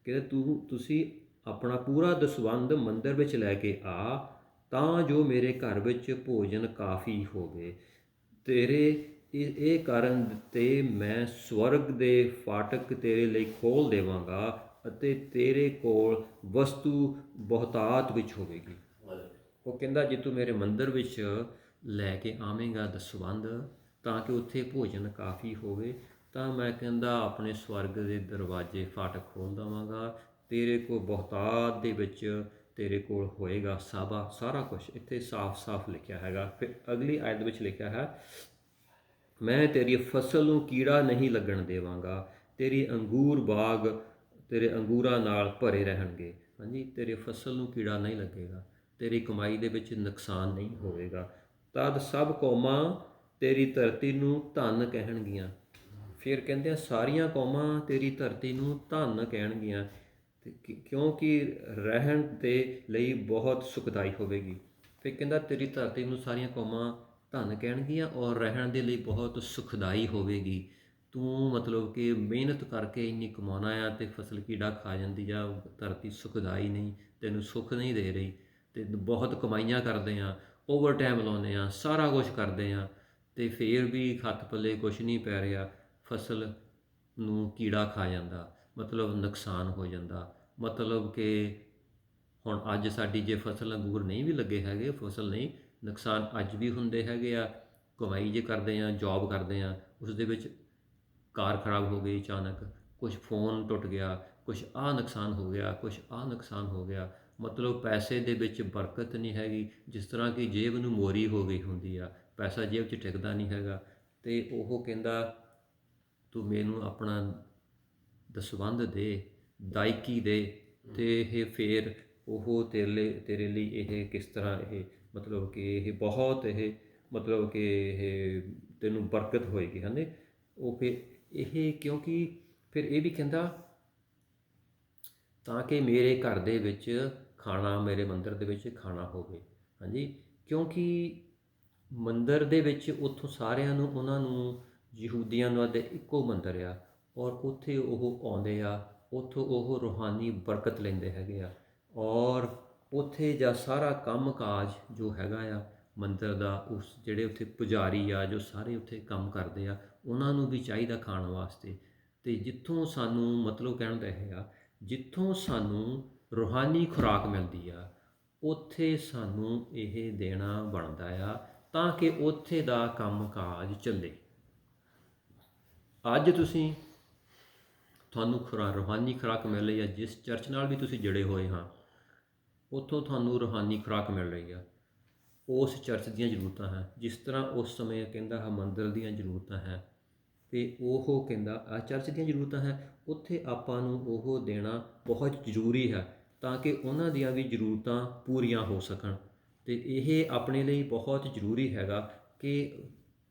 ਕਹਿੰਦਾ ਤੁਸੀਂ ਆਪਣਾ ਪੂਰਾ ਦਸਵੰਧ ਮੰਦਰ ਵਿੱਚ ਲੈ ਕੇ ਆ, ਤਾਂ ਜੋ ਮੇਰੇ ਘਰ ਵਿੱਚ ਭੋਜਨ ਕਾਫੀ ਹੋਵੇ। ਤੇਰੇ ਇਹ ਕਾਰਨ ਤੇ ਮੈਂ ਸਵਰਗ ਦੇ ਫਾਟਕ ਤੇਰੇ ਲਈ ਖੋਲ੍ਹ ਦੇਵਾਂਗਾ ਅਤੇ ਤੇਰੇ ਕੋਲ ਵਸਤੂ ਬਹੁਤਾਤ ਵਿੱਚ ਹੋਵੇਗੀ। ਉਹ ਕਹਿੰਦਾ ਜੇ ਤੂੰ ਮੇਰੇ ਮੰਦਰ ਵਿੱਚ ਲੈ ਕੇ ਆਵੇਂਗਾ ਦਸਵੰਧ, ਤਾਂ ਕਿ ਉੱਥੇ ਭੋਜਨ ਕਾਫੀ ਹੋਵੇ, ਤਾਂ ਮੈਂ ਕਹਿੰਦਾ ਆਪਣੇ ਸਵਰਗ ਦੇ ਦਰਵਾਜ਼ੇ ਫਾਟਕ ਖੋਲ੍ਹ ਦੇਵਾਂਗਾ, ਤੇਰੇ ਕੋਲ ਬਹੁਤਾਤ ਦੇ ਵਿੱਚ ਤੇਰੇ ਕੋਲ ਹੋਏਗਾ ਸਾਰਾ ਕੁਝ। ਇੱਥੇ ਸਾਫ਼-ਸਾਫ਼ ਲਿਖਿਆ ਹੈਗਾ। ਫਿਰ ਅਗਲੀ ਆਇਤ ਵਿੱਚ ਲਿਖਿਆ ਹੈ, ਮੈਂ ਤੇਰੀ ਫਸਲ ਨੂੰ ਕੀੜਾ ਨਹੀਂ ਲੱਗਣ ਦੇਵਾਂਗਾ, ਤੇਰੀ ਅੰਗੂਰ ਬਾਗ ਤੇਰੇ ਅੰਗੂਰਾਂ ਨਾਲ ਭਰੇ ਰਹਿਣਗੇ। ਹਾਂਜੀ, ਤੇਰੇ ਫਸਲ ਨੂੰ ਕੀੜਾ ਨਹੀਂ ਲੱਗੇਗਾ, ਤੇਰੀ ਕਮਾਈ ਦੇ ਵਿੱਚ ਨੁਕਸਾਨ ਨਹੀਂ ਹੋਵੇਗਾ। ਤਦ ਸਭ ਕੌਮਾਂ ਤੇਰੀ ਧਰਤੀ ਨੂੰ ਧਨ ਕਹਿਣਗੀਆਂ। ਫਿਰ ਕਹਿੰਦੇ ਆ ਸਾਰੀਆਂ ਕੌਮਾਂ ਤੇਰੀ ਧਰਤੀ ਨੂੰ ਧਨ ਕਹਿਣਗੀਆਂ, ਕਿਉਂਕਿ ਰਹਿਣ ਦੇ ਲਈ ਬਹੁਤ ਸੁਖਦਾਈ ਹੋਵੇਗੀ। ਫਿਰ ਕਹਿੰਦਾ ਤੇਰੀ ਧਰਤੀ ਨੂੰ ਸਾਰੀਆਂ ਕੌਮਾਂ ਧਨ ਕਹਿਣਗੀਆਂ ਔਰ ਰਹਿਣ ਦੇ ਲਈ ਬਹੁਤ ਸੁਖਦਾਈ ਹੋਵੇਗੀ। ਤੂੰ ਮਤਲਬ ਕਿ ਮਿਹਨਤ ਕਰਕੇ ਇੰਨੀ ਕਮਾਉਣਾ ਆ ਅਤੇ ਫਸਲ ਕੀੜਾ ਖਾ ਜਾਂਦੀ ਆ, ਧਰਤੀ ਸੁਖਦਾਈ ਨਹੀਂ, ਤੈਨੂੰ ਸੁੱਖ ਨਹੀਂ ਦੇ ਰਹੀ, ਅਤੇ ਬਹੁਤ ਕਮਾਈਆਂ ਕਰਦੇ ਹਾਂ, ਓਵਰ ਟਾਈਮ ਲਾਉਂਦੇ ਹਾਂ, ਸਾਰਾ ਕੁਛ ਕਰਦੇ ਹਾਂ, ਅਤੇ ਫਿਰ ਵੀ ਹੱਥ ਪੱਲੇ ਕੁਛ ਨਹੀਂ ਪੈ ਰਿਹਾ, ਫਸਲ ਨੂੰ ਕੀੜਾ ਖਾ ਜਾਂਦਾ, ਮਤਲਬ ਨੁਕਸਾਨ ਹੋ ਜਾਂਦਾ। ਮਤਲਬ ਕਿ ਹੁਣ ਅੱਜ ਸਾਡੀ ਜੇ ਫਸਲ ਅੰਗੂਰ ਨਹੀਂ ਵੀ ਲੱਗੇ ਹੈਗੇ, ਫਸਲ ਨਹੀਂ, ਨੁਕਸਾਨ ਅੱਜ ਵੀ ਹੁੰਦੇ ਹੈਗੇ ਆ। ਕਮਾਈ ਜੇ ਕਰਦੇ ਹਾਂ, ਜੋਬ ਕਰਦੇ ਹਾਂ, ਉਸ ਦੇ ਵਿੱਚ ਕਾਰ ਖਰਾਬ ਹੋ ਗਈ ਅਚਾਨਕ, ਕੁਛ ਫੋਨ ਟੁੱਟ ਗਿਆ, ਕੁਛ ਆਹ ਨੁਕਸਾਨ ਹੋ ਗਿਆ, ਕੁਛ ਆਹ ਨੁਕਸਾਨ ਹੋ ਗਿਆ। ਮਤਲਬ ਪੈਸੇ ਦੇ ਵਿੱਚ ਬਰਕਤ ਨਹੀਂ ਹੈਗੀ, ਜਿਸ ਤਰ੍ਹਾਂ ਕਿ ਜੇਬ ਨੂੰ ਮੋਰੀ ਹੋ ਗਈ ਹੁੰਦੀ ਆ, ਪੈਸਾ ਜੇਬ 'ਚ ਟਿਕਦਾ ਨਹੀਂ ਹੈਗਾ। ਅਤੇ ਉਹ ਕਹਿੰਦਾ ਤੂੰ ਮੈਨੂੰ ਆਪਣਾ ਦਸਵੰਧ ਦੇ, ਦਾਇਕੀ ਦੇ, ਅਤੇ ਇਹ ਫਿਰ ਉਹ ਤੇਰੇ ਲਈ ਇਹ ਕਿਸ ਤਰ੍ਹਾਂ ਇਹ ਮਤਲਬ ਕਿ ਇਹ ਬਹੁਤ ਇਹ ਮਤਲਬ ਕਿ ਇਹ ਤੈਨੂੰ ਬਰਕਤ ਹੋਏਗੀ। ਹਾਂਜੀ, ਉਹ ਫਿਰ ਇਹ ਕਿਉਂਕਿ ਫਿਰ ਇਹ ਵੀ ਕਹਿੰਦਾ ਤਾਂ ਕਿ ਮੇਰੇ ਘਰ ਦੇ ਵਿੱਚ ਖਾਣਾ, ਮੇਰੇ ਮੰਦਰ ਦੇ ਵਿੱਚ ਖਾਣਾ ਹੋਵੇ। ਹਾਂਜੀ, ਕਿਉਂਕਿ ਮੰਦਰ ਦੇ ਵਿੱਚ ਉੱਥੋਂ ਸਾਰਿਆਂ ਨੂੰ, ਉਹਨਾਂ ਨੂੰ ਯਹੂਦੀਆਂ ਨੂੰ ਦੇ ਇੱਕੋ ਮੰਦਰ ਆ, ਔਰ ਉੱਥੇ ਉਹ ਆਉਂਦੇ ਆ, ਉੱਥੋਂ ਉਹ ਰੂਹਾਨੀ ਬਰਕਤ ਲੈਂਦੇ ਹੈਗੇ ਆ, ਔਰ ਉੱਥੇ ਜਾਂ ਸਾਰਾ ਕੰਮ ਕਾਜ ਜੋ ਹੈਗਾ ਆ ਮੰਦਰ ਦਾ, ਉਸ ਜਿਹੜੇ ਉੱਥੇ ਪੁਜਾਰੀ ਆ ਜੋ ਸਾਰੇ ਉੱਥੇ ਕੰਮ ਕਰਦੇ ਆ, ਉਹਨਾਂ ਨੂੰ ਵੀ ਚਾਹੀਦਾ ਖਾਣ ਵਾਸਤੇ। ਅਤੇ ਜਿੱਥੋਂ ਸਾਨੂੰ ਮਤਲਬ ਕਹਿਣ ਦਾ ਇਹ ਆ, ਜਿੱਥੋਂ ਸਾਨੂੰ ਰੂਹਾਨੀ ਖੁਰਾਕ ਮਿਲਦੀ ਆ, ਉੱਥੇ ਸਾਨੂੰ ਇਹ ਦੇਣਾ ਬਣਦਾ ਆ ਤਾਂ ਕਿ ਉੱਥੇ ਦਾ ਕੰਮ ਕਾਜ ਚੱਲੇ। ਅੱਜ ਤੁਹਾਨੂੰ ਰੂਹਾਨੀ ਖੁਰਾਕ ਮਿਲ ਰਹੀ ਆ, ਜਿਸ ਚਰਚ ਨਾਲ ਵੀ ਤੁਸੀਂ ਜੁੜੇ ਹੋਏ ਹਾਂ, ਉੱਥੋਂ ਤੁਹਾਨੂੰ ਰੂਹਾਨੀ ਖੁਰਾਕ ਮਿਲ ਰਹੀ ਆ। ਉਸ ਚਰਚ ਦੀਆਂ ਜ਼ਰੂਰਤਾਂ ਹੈ, ਜਿਸ ਤਰ੍ਹਾਂ ਉਸ ਸਮੇਂ ਕਹਿੰਦਾ ਹੈ ਮੰਦਰ ਦੀਆਂ ਜ਼ਰੂਰਤਾਂ ਹੈ, ਅਤੇ ਉਹ ਕਹਿੰਦਾ ਆ ਚਰਚ ਦੀਆਂ ਜ਼ਰੂਰਤਾਂ ਹੈ, ਉੱਥੇ ਆਪਾਂ ਨੂੰ ਉਹ ਦੇਣਾ ਬਹੁਤ ਜ਼ਰੂਰੀ ਹੈ ਤਾਂ ਕਿ ਉਹਨਾਂ ਦੀਆਂ ਵੀ ਜ਼ਰੂਰਤਾਂ ਪੂਰੀਆਂ ਹੋ ਸਕਣ। ਅਤੇ ਇਹ ਆਪਣੇ ਲਈ ਬਹੁਤ ਜ਼ਰੂਰੀ ਹੈਗਾ ਕਿ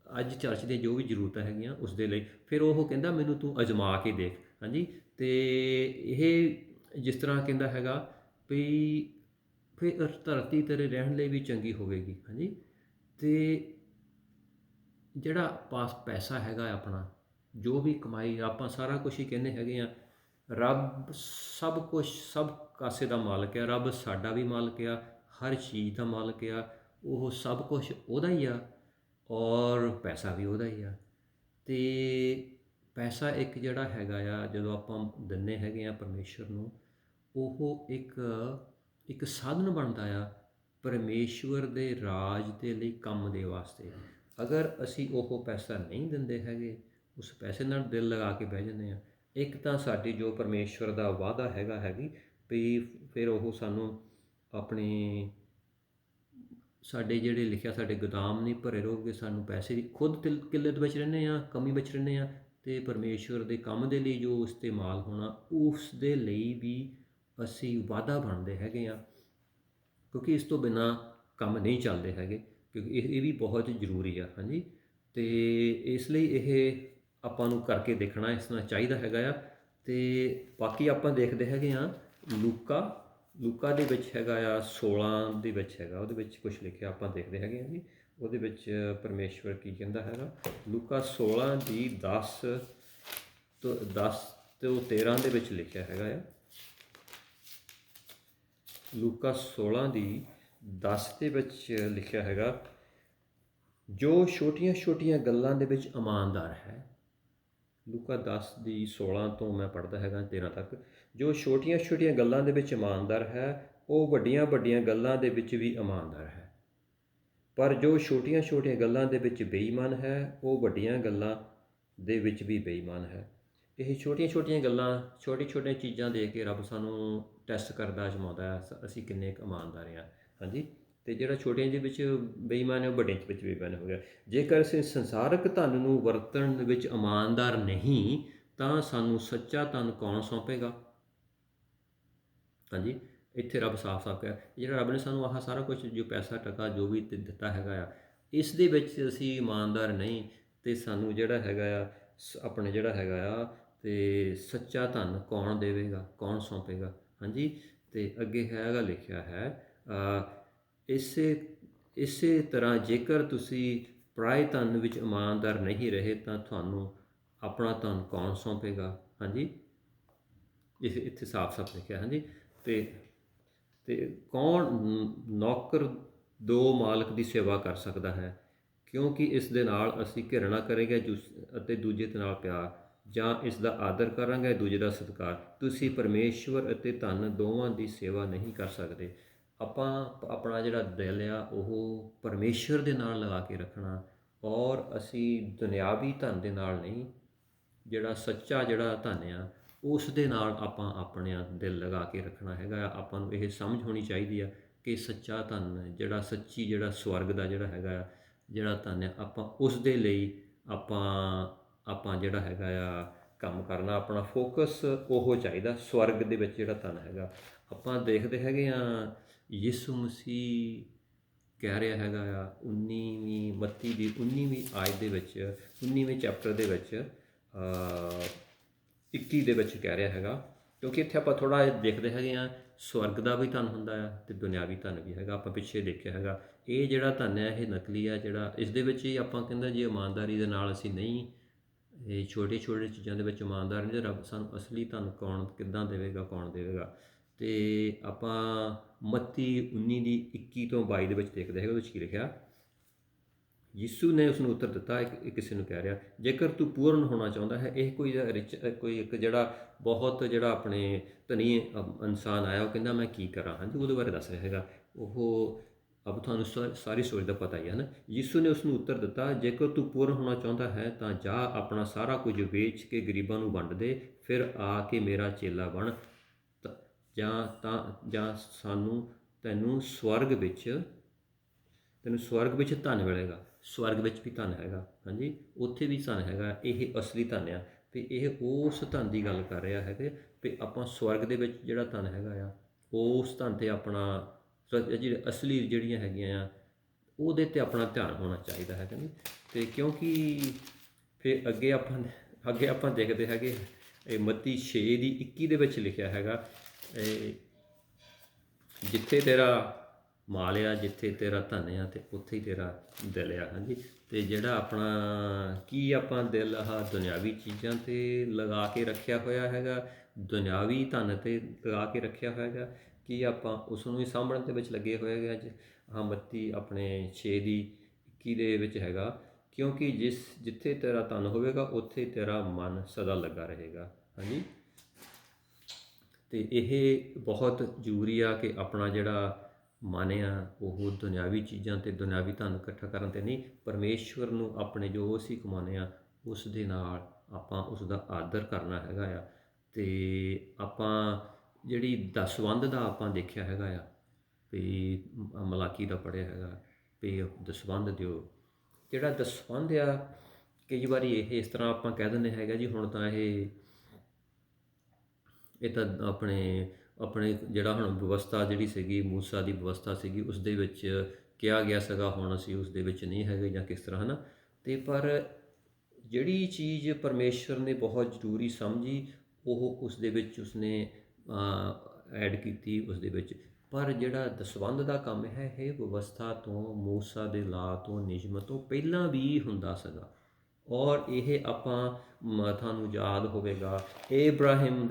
ਅੱਜ ਚਰਚ ਦੀਆਂ ਜੋ ਵੀ ਜ਼ਰੂਰਤਾਂ ਹੈਗੀਆਂ ਉਸ ਦੇ ਲਈ। ਫਿਰ ਉਹ ਕਹਿੰਦਾ ਮੈਨੂੰ ਤੂੰ ਅਜ਼ਮਾ ਕੇ ਦੇਖ। ਹਾਂਜੀ, ਅਤੇ ਇਹ ਜਿਸ ਤਰ੍ਹਾਂ ਕਹਿੰਦਾ ਹੈਗਾ ਵੀ ਫਿਰ ਧਰਤੀ ਤੇਰੇ ਰਹਿਣ ਲਈ ਵੀ ਚੰਗੀ ਹੋਵੇਗੀ। ਹਾਂਜੀ, ਅਤੇ ਜਿਹੜਾ ਪੈਸਾ ਹੈਗਾ ਆਪਣਾ, ਜੋ ਵੀ ਕਮਾਈ, ਆਪਾਂ ਸਾਰਾ ਕੁਛ ਹੀ ਕਹਿੰਦੇ ਹੈਗੇ ਆ, ਰੱਬ ਸਭ ਕੁਛ, ਸਭ ਕਾਸੇ ਦਾ ਮਾਲਕ ਆ, ਰੱਬ ਸਾਡਾ ਵੀ ਮਾਲਕ ਆ, ਹਰ ਚੀਜ਼ ਦਾ ਮਾਲਕ ਆ, ਉਹ ਸਭ ਕੁਛ ਉਹਦਾ ਹੀ ਆ, ਔਰ ਪੈਸਾ ਵੀ ਉਹਦਾ ਹੀ ਆ। ਅਤੇ ਪੈਸਾ ਇੱਕ ਜਿਹੜਾ ਹੈਗਾ ਆ, ਜਦੋਂ ਆਪਾਂ ਦਿੰਦੇ ਹੈਗੇ ਆ ਪਰਮੇਸ਼ਵਰ ਨੂੰ, ਉਹ ਇੱਕ ਸਾਧਨ ਬਣਦਾ ਆ ਪਰਮੇਸ਼ਵਰ ਦੇ ਰਾਜ ਦੇ ਲਈ ਕੰਮ ਦੇ ਵਾਸਤੇ। ਅਗਰ ਅਸੀਂ ਉਹ ਪੈਸਾ ਨਹੀਂ ਦਿੰਦੇ ਹੈਗੇ, ਉਸ ਪੈਸੇ ਨਾਲ ਦਿਲ ਲਗਾ ਕੇ ਬਹਿ ਜਾਂਦੇ ਹਾਂ, ਇੱਕ ਤਾਂ ਸਾਡੀ ਜੋ ਪਰਮੇਸ਼ਵਰ ਦਾ ਵਾਅਦਾ ਹੈਗੀ ਵੀ ਫਿਰ ਉਹ ਸਾਨੂੰ ਆਪਣੇ ਸਾਡੇ ਜਿਹੜੇ ਲਿਖਿਆ ਸਾਡੇ ਗੋਦਾਮ ਨਹੀਂ ਭਰੇ ਰਹੋਗੇ, ਸਾਨੂੰ ਪੈਸੇ ਦੀ ਖੁਦ ਕਿੱਲਤ ਵਿੱਚ ਰਹਿੰਦੇ ਹਾਂ, ਕਮੀ ਵਿੱਚ ਰਹਿੰਦੇ ਹਾਂ, ਅਤੇ ਪਰਮੇਸ਼ਵਰ ਦੇ ਕੰਮ ਦੇ ਲਈ ਜੋ ਇਸਤੇਮਾਲ ਹੋਣਾ, ਉਸ ਦੇ ਲਈ ਵੀ ਅਸੀਂ ਵਾਅਦਾ ਬਣਦੇ ਹੈਗੇ ਹਾਂ, ਕਿਉਂਕਿ ਇਸ ਤੋਂ ਬਿਨਾਂ ਕੰਮ ਨਹੀਂ ਚੱਲਦੇ ਹੈਗੇ, ਕਿਉਂਕਿ ਇਹ ਵੀ ਬਹੁਤ ਜ਼ਰੂਰੀ ਆ। ਹਾਂਜੀ, ਅਤੇ ਇਸ ਲਈ ਇਹ ਆਪਾਂ ਨੂੰ ਕਰਕੇ ਦੇਖਣਾ ਇਸ ਤਰ੍ਹਾਂ ਚਾਹੀਦਾ ਹੈਗਾ ਆ। ਅਤੇ ਬਾਕੀ ਆਪਾਂ ਦੇਖਦੇ ਹੈਗੇ ਹਾਂ ਲੂਕਾ ਦੇ ਵਿੱਚ ਹੈਗਾ ਆ 16 ਦੇ ਵਿੱਚ ਹੈਗਾ, ਉਹਦੇ ਵਿੱਚ ਕੁਛ ਲਿਖਿਆ ਆਪਾਂ ਦੇਖਦੇ ਹੈਗੇ ਹਾਂ ਜੀ, ਉਹਦੇ ਵਿੱਚ ਪਰਮੇਸ਼ਵਰ ਕੀ ਕਹਿੰਦਾ ਹੈਗਾ। ਲੂਕਾ 16 ਦੀ 10 ਤੋਂ 13 ਦੇ ਵਿੱਚ ਲਿਖਿਆ ਹੈਗਾ ਆ। ਲੂਕਾ 16 ਦੀ 10 ਦੇ ਵਿੱਚ ਲਿਖਿਆ ਹੈਗਾ, ਜੋ ਛੋਟੀਆਂ ਛੋਟੀਆਂ ਗੱਲਾਂ ਦੇ ਵਿੱਚ ਇਮਾਨਦਾਰ ਹੈ। ਲੂਕਾ 10 ਦੀ 16 ਤੋਂ ਮੈਂ ਪੜ੍ਹਦਾ ਹੈਗਾ 13 ਤੱਕ। ਜੋ ਛੋਟੀਆਂ ਛੋਟੀਆਂ ਗੱਲਾਂ ਦੇ ਵਿੱਚ ਇਮਾਨਦਾਰ ਹੈ, ਉਹ ਵੱਡੀਆਂ ਵੱਡੀਆਂ ਗੱਲਾਂ ਦੇ ਵਿੱਚ ਵੀ ਇਮਾਨਦਾਰ ਹੈ। ਪਰ ਜੋ ਛੋਟੀਆਂ ਛੋਟੀਆਂ ਗੱਲਾਂ ਦੇ ਵਿੱਚ ਬੇਈਮਾਨ ਹੈ, ਉਹ ਵੱਡੀਆਂ ਗੱਲਾਂ ਦੇ ਵਿੱਚ ਵੀ ਬੇਈਮਾਨ ਹੈ। ਇਹ ਛੋਟੀਆਂ ਛੋਟੀਆਂ ਗੱਲਾਂ, ਛੋਟੀ ਛੋਟੀਆਂ ਚੀਜ਼ਾਂ ਦੇ ਕੇ ਰੱਬ ਸਾਨੂੰ ਟੈਸਟ ਕਰਦਾ, ਅਜ਼ਮਾਉਂਦਾ ਹੈ ਅਸੀਂ ਕਿੰਨੇ ਕੁ ਇਮਾਨਦਾਰ ਹਾਂ। ਹਾਂਜੀ, ਅਤੇ ਜਿਹੜਾ ਛੋਟੀਆਂ ਜਿਹੇ ਵਿੱਚ ਬੇਈਮਾਨ ਹੈ ਉਹ ਵੱਡਿਆਂ ਵਿੱਚ ਬੇਈਮਾਨ ਹੋ ਗਿਆ। ਜੇਕਰ ਅਸੀਂ ਸੰਸਾਰਕ ਧਨ ਨੂੰ ਵਰਤਣ ਵਿੱਚ ਇਮਾਨਦਾਰ ਨਹੀਂ ਤਾਂ ਸਾਨੂੰ ਸੱਚਾ ਧਨ ਕੌਣ ਸੌਂਪੇਗਾ? ਹਾਂਜੀ, ਇੱਥੇ ਰੱਬ ਸਾਫ਼-ਸਾਫ਼ ਕਹਿ, ਜਿਹੜਾ ਰੱਬ ਨੇ ਸਾਨੂੰ ਆਹ ਸਾਰਾ ਕੁਛ ਜੋ ਪੈਸਾ ਟਕਾ ਜੋ ਵੀ ਦਿੱਤਾ ਹੈਗਾ ਆ, ਇਸ ਦੇ ਵਿੱਚ ਅਸੀਂ ਇਮਾਨਦਾਰ ਨਹੀਂ ਅਤੇ ਸਾਨੂੰ ਜਿਹੜਾ ਹੈਗਾ ਆ ਆਪਣੇ ਜਿਹੜਾ ਹੈਗਾ ਆ ਅਤੇ ਸੱਚਾ ਧਨ ਕੌਣ ਦੇਵੇਗਾ, ਕੌਣ ਸੌਂਪੇਗਾ? ਹਾਂਜੀ, ਅਤੇ ਅੱਗੇ ਹੈਗਾ ਲਿਖਿਆ ਹੈ ਇਸੇ ਤਰ੍ਹਾਂ ਜੇਕਰ ਤੁਸੀਂ ਪਰਾਏ ਧਨ ਵਿੱਚ ਇਮਾਨਦਾਰ ਨਹੀਂ ਰਹੇ ਤਾਂ ਤੁਹਾਨੂੰ ਆਪਣਾ ਧਨ ਕੌਣ ਸੌਂਪੇਗਾ? ਹਾਂਜੀ, ਇੱਥੇ ਸਾਫ਼-ਸਾਫ਼ ਲਿਖਿਆ। ਹਾਂਜੀ, ਅਤੇ ਕੌਣ ਨੌਕਰ ਦੋ ਮਾਲਕ ਦੀ ਸੇਵਾ ਕਰ ਸਕਦਾ ਹੈ? ਕਿਉਂਕਿ ਇਸ ਦੇ ਨਾਲ ਅਸੀਂ ਘਿਰਣਾ ਕਰਾਂਗੇ ਅਤੇ ਦੂਜੇ ਦੇ ਨਾਲ ਪਿਆਰ, ਜਾਂ ਇਸ ਦਾ ਆਦਰ ਕਰਾਂਗੇ ਦੂਜੇ ਦਾ ਸਤਿਕਾਰ। ਤੁਸੀਂ ਪਰਮੇਸ਼ਵਰ ਅਤੇ ਧਨ ਦੋਵਾਂ ਦੀ ਸੇਵਾ ਨਹੀਂ ਕਰ ਸਕਦੇ। ਆਪਾਂ ਆਪਣਾ ਜਿਹੜਾ ਦਿਲ ਆ ਉਹ ਪਰਮੇਸ਼ਵਰ ਦੇ ਨਾਲ ਲਗਾ ਕੇ ਰੱਖਣਾ, ਔਰ ਅਸੀਂ ਦੁਨਿਆਵੀ ਧਨ ਦੇ ਨਾਲ ਨਹੀਂ, ਜਿਹੜਾ ਸੱਚਾ ਜਿਹੜਾ ਧਨ ਆ ਉਸ ਦੇ ਨਾਲ ਆਪਾਂ ਆਪਣੇ ਦਿਲ ਲਗਾ ਕੇ ਰੱਖਣਾ ਹੈਗਾ। ਆਪਾਂ ਨੂੰ ਇਹ ਸਮਝ ਹੋਣੀ ਚਾਹੀਦੀ ਆ ਕਿ ਸੱਚਾ ਧਨ ਜਿਹੜਾ ਜਿਹੜਾ ਸਵਰਗ ਦਾ ਜਿਹੜਾ ਹੈਗਾ ਆ ਜਿਹੜਾ ਧਨ ਆ, ਆਪਾਂ ਉਸ ਦੇ ਲਈ ਆਪਾਂ ਜਿਹੜਾ ਹੈਗਾ ਆ ਕੰਮ ਕਰਨਾ, ਆਪਣਾ ਫੋਕਸ ਉਹ ਚਾਹੀਦਾ ਸਵਰਗ ਦੇ ਵਿੱਚ ਜਿਹੜਾ ਧਨ ਹੈਗਾ। ਆਪਾਂ ਦੇਖਦੇ ਹੈਗੇ ਹਾਂ ਯਿਸੂ ਮਸੀਹ ਕਹਿ ਰਿਹਾ ਹੈਗਾ ਆ 19ਵੀਂ ਮੱਤੀ ਦੀ 19ਵੀਂ ਆਇਤ ਦੇ ਵਿੱਚ, 19ਵੇਂ ਚੈਪਟਰ ਦੇ ਵਿੱਚ 21 ਦੇ ਵਿੱਚ ਕਹਿ ਰਿਹਾ ਹੈਗਾ, ਕਿਉਂਕਿ ਇੱਥੇ ਆਪਾਂ ਥੋੜ੍ਹਾ ਜਿਹਾ ਦੇਖਦੇ ਹੈਗੇ ਹਾਂ ਸਵਰਗ ਦਾ ਵੀ ਧਨ ਹੁੰਦਾ ਆ ਅਤੇ ਦੁਨਿਆਵੀ ਧਨ ਵੀ ਹੈਗਾ। ਆਪਾਂ ਪਿੱਛੇ ਦੇਖਿਆ ਹੈਗਾ ਇਹ ਜਿਹੜਾ ਧਨ ਹੈ ਇਹ ਨਕਲੀ ਆ, ਜਿਹੜਾ ਇਸ ਦੇ ਵਿੱਚ ਹੀ ਆਪਾਂ ਕਹਿੰਦਾ ਜੇ ਇਮਾਨਦਾਰੀ ਦੇ ਨਾਲ ਅਸੀਂ ਨਹੀਂ, ਇਹ ਛੋਟੇ ਛੋਟੇ ਚੀਜ਼ਾਂ ਦੇ ਵਿੱਚ ਇਮਾਨਦਾਰ ਨਹੀਂ, ਤਾਂ ਰੱਬ ਸਾਨੂੰ ਅਸਲੀ ਧਨ ਕਿੱਦਾਂ ਦੇਵੇਗਾ, ਕੌਣ ਦੇਵੇਗਾ? ਅਤੇ ਆਪਾਂ ਮੱਤੀ 19 ਦੀ 21 ਤੋਂ 22 ਦੇ ਵਿੱਚ ਦੇਖਦੇ ਹੈਗੇ, ਉਹਦੇ ਵਿੱਚ ਕੀ ਲਿਖਿਆ? ਯਿਸੂ ਨੇ ਉਸ ਨੂੰ ਉੱਤਰ ਦਿੱਤਾ, ਕਿਸੇ ਨੂੰ ਕਹਿ ਰਿਹਾ, ਜੇਕਰ ਤੂੰ ਪੂਰਨ ਹੋਣਾ ਚਾਹੁੰਦਾ ਹੈ, ਇਹ ਕੋਈ ਇੱਕ ਜਿਹੜਾ ਬਹੁਤ ਜਿਹੜਾ ਆਪਣੇ ਧਨੀ ਇਨਸਾਨ ਆਇਆ, ਉਹ ਕਹਿੰਦਾ ਮੈਂ ਕੀ ਕਰਾਂ? ਹਾਂਜੀ, ਉਹਦੇ ਬਾਰੇ ਦੱਸ ਰਿਹਾ ਹੈਗਾ ਉਹ। ਅਬ ਤੁਹਾਨੂੰ ਸਾਰੀ ਸੋਚ ਦਾ ਪਤਾ ਹੀ ਹੈ ਨਾ। ਯਿਸੂ ਨੇ ਉਸ ਨੂੰ ਉੱਤਰ ਦਿੱਤਾ, ਜੇਕਰ ਤੂੰ ਪੂਰਨ ਹੋਣਾ ਚਾਹੁੰਦਾ ਹੈ ਤਾਂ ਜਾ ਆਪਣਾ ਸਾਰਾ ਕੁਝ ਵੇਚ ਕੇ ਗਰੀਬਾਂ ਨੂੰ ਵੰਡ ਦੇ, ਫਿਰ ਆ ਕੇ ਮੇਰਾ ਚੇਲਾ ਬਣ, ਜਾਂ ਤੈਨੂੰ ਸਵਰਗ ਵਿੱਚ ਧਨ ਮਿਲੇਗਾ। ਸਵਰਗ ਵਿੱਚ ਵੀ ਧਨ ਹੈਗਾ, ਹਾਂਜੀ, ਉੱਥੇ ਵੀ ਧਨ ਹੈਗਾ, ਇਹ ਅਸਲੀ ਧਨ ਆ। ਅਤੇ ਇਹ ਉਸ ਧਨ ਦੀ ਗੱਲ ਕਰ ਰਿਹਾ ਹੈਗਾ ਵੀ ਆਪਾਂ ਸਵਰਗ ਦੇ ਵਿੱਚ ਜਿਹੜਾ ਧਨ ਹੈਗਾ ਆ ਉਸ ਧਨ 'ਤੇ ਆਪਣਾ ਜਿਹੜੇ ਅਸਲੀ ਜਿਹੜੀਆਂ ਹੈਗੀਆਂ ਆ ਉਹਦੇ 'ਤੇ ਆਪਣਾ ਧਿਆਨ ਹੋਣਾ ਚਾਹੀਦਾ ਹੈਗਾ ਨਹੀਂ। ਅਤੇ ਕਿਉਂਕਿ ਫਿਰ ਅੱਗੇ ਆਪਾਂ ਦੇਖਦੇ ਹੈਗੇ ਇਹ ਮੱਤੀ 6 ਦੀ 21 ਦੇ ਵਿੱਚ ਲਿਖਿਆ ਹੈਗਾ, ਜਿੱਥੇ ਤੇਰਾ ਮਾਲ ਆ, ਜਿੱਥੇ ਤੇਰਾ ਧਨ ਆ ਅਤੇ ਉੱਥੇ ਹੀ ਤੇਰਾ ਦਿਲ ਆ। ਹਾਂਜੀ, ਅਤੇ ਜਿਹੜਾ ਆਪਣਾ ਕੀ ਆਪਾਂ ਦਿਲ ਆਹ ਦੁਨਿਆਵੀ ਚੀਜ਼ਾਂ 'ਤੇ ਲਗਾ ਕੇ ਰੱਖਿਆ ਹੋਇਆ ਹੈਗਾ, ਦੁਨਿਆਵੀ ਧਨ 'ਤੇ ਲਗਾ ਕੇ ਰੱਖਿਆ ਹੋਇਆ ਹੈਗਾ, ਕੀ ਆਪਾਂ ਉਸ ਨੂੰ ਹੀ ਸਾਂਭਣ ਦੇ ਵਿੱਚ ਲੱਗੇ ਹੋਏ ਹੈਗੇ ਅੱਜ? ਮੱਤੀ ਆਪਣੇ 6 ਦੀ 21 ਦੇ ਵਿੱਚ ਹੈਗਾ, ਕਿਉਂਕਿ ਜਿੱਥੇ ਤੇਰਾ ਧਨ ਹੋਵੇਗਾ ਉੱਥੇ ਤੇਰਾ ਮਨ ਸਦਾ ਲੱਗਾ ਰਹੇਗਾ। ਹਾਂਜੀ, ਅਤੇ ਇਹ ਬਹੁਤ ਜ਼ਰੂਰੀ ਆ ਕਿ ਆਪਣਾ ਜਿਹੜਾ ਮਨ ਆ ਉਹ ਦੁਨਿਆਵੀ ਚੀਜ਼ਾਂ 'ਤੇ, ਦੁਨਿਆਵੀ ਧਨ ਇਕੱਠਾ ਕਰਨ 'ਤੇ ਨਹੀਂ, ਪਰਮੇਸ਼ਵਰ ਨੂੰ ਆਪਣੇ ਜੋ ਅਸੀਂ ਕਮਾਉਂਦੇ ਹਾਂ ਉਸ ਦੇ ਨਾਲ ਆਪਾਂ ਉਸ ਦਾ ਆਦਰ ਕਰਨਾ ਹੈਗਾ ਆ। ਅਤੇ ਆਪਾਂ ਜਿਹੜੀ ਦਸਵੰਧ ਦਾ ਆਪਾਂ ਦੇਖਿਆ ਹੈਗਾ ਆ ਵੀ ਮਲਾਕੀ ਦਾ ਪੜ੍ਹਿਆ ਹੈਗਾ ਵੀ ਦਸਵੰਧ ਦਿਓ। ਜਿਹੜਾ ਦਸਵੰਧ ਆ ਕਈ ਵਾਰੀ ਇਹ ਇਸ ਤਰ੍ਹਾਂ ਆਪਾਂ ਕਹਿ ਦਿੰਦੇ ਹੈਗਾ ਜੀ ਹੁਣ ਤਾਂ ਇਹ ਤਾਂ ਆਪਣੇ ਜਿਹੜਾ ਹੁਣ ਵਿਵਸਥਾ ਜਿਹੜੀ ਸੀਗੀ ਮੂਸਾ ਦੀ ਵਿਵਸਥਾ ਸੀਗੀ ਉਸ ਦੇ ਵਿੱਚ ਕਿਹਾ ਗਿਆ ਸੀਗਾ, ਹੁਣ ਅਸੀਂ ਉਸ ਦੇ ਵਿੱਚ ਨਹੀਂ ਹੈਗੇ ਜਾਂ ਕਿਸ ਤਰ੍ਹਾਂ, ਹੈ ਨਾ। ਅਤੇ ਪਰ ਜਿਹੜੀ ਚੀਜ਼ ਪਰਮੇਸ਼ਵਰ ਨੇ ਬਹੁਤ ਜ਼ਰੂਰੀ ਸਮਝੀ ਉਹ ਉਸ ਦੇ ਵਿੱਚ ਉਸਨੇ ਐਡ ਕੀਤੀ ਉਸ ਦੇ ਵਿੱਚ। ਪਰ ਜਿਹੜਾ ਦਸਵੰਧ ਦਾ ਕੰਮ ਹੈ ਇਹ ਵਿਵਸਥਾ ਤੋਂ, ਮੂਸਾ ਦੇ ਲਾ ਤੋਂ, ਨਿਯਮ ਤੋਂ ਪਹਿਲਾਂ ਵੀ ਹੁੰਦਾ ਸੀਗਾ। ਔਰ ਇਹ ਆਪਾਂ ਤੁਹਾਨੂੰ ਯਾਦ ਹੋਵੇਗਾ ਇਬਰਾਹਿਮ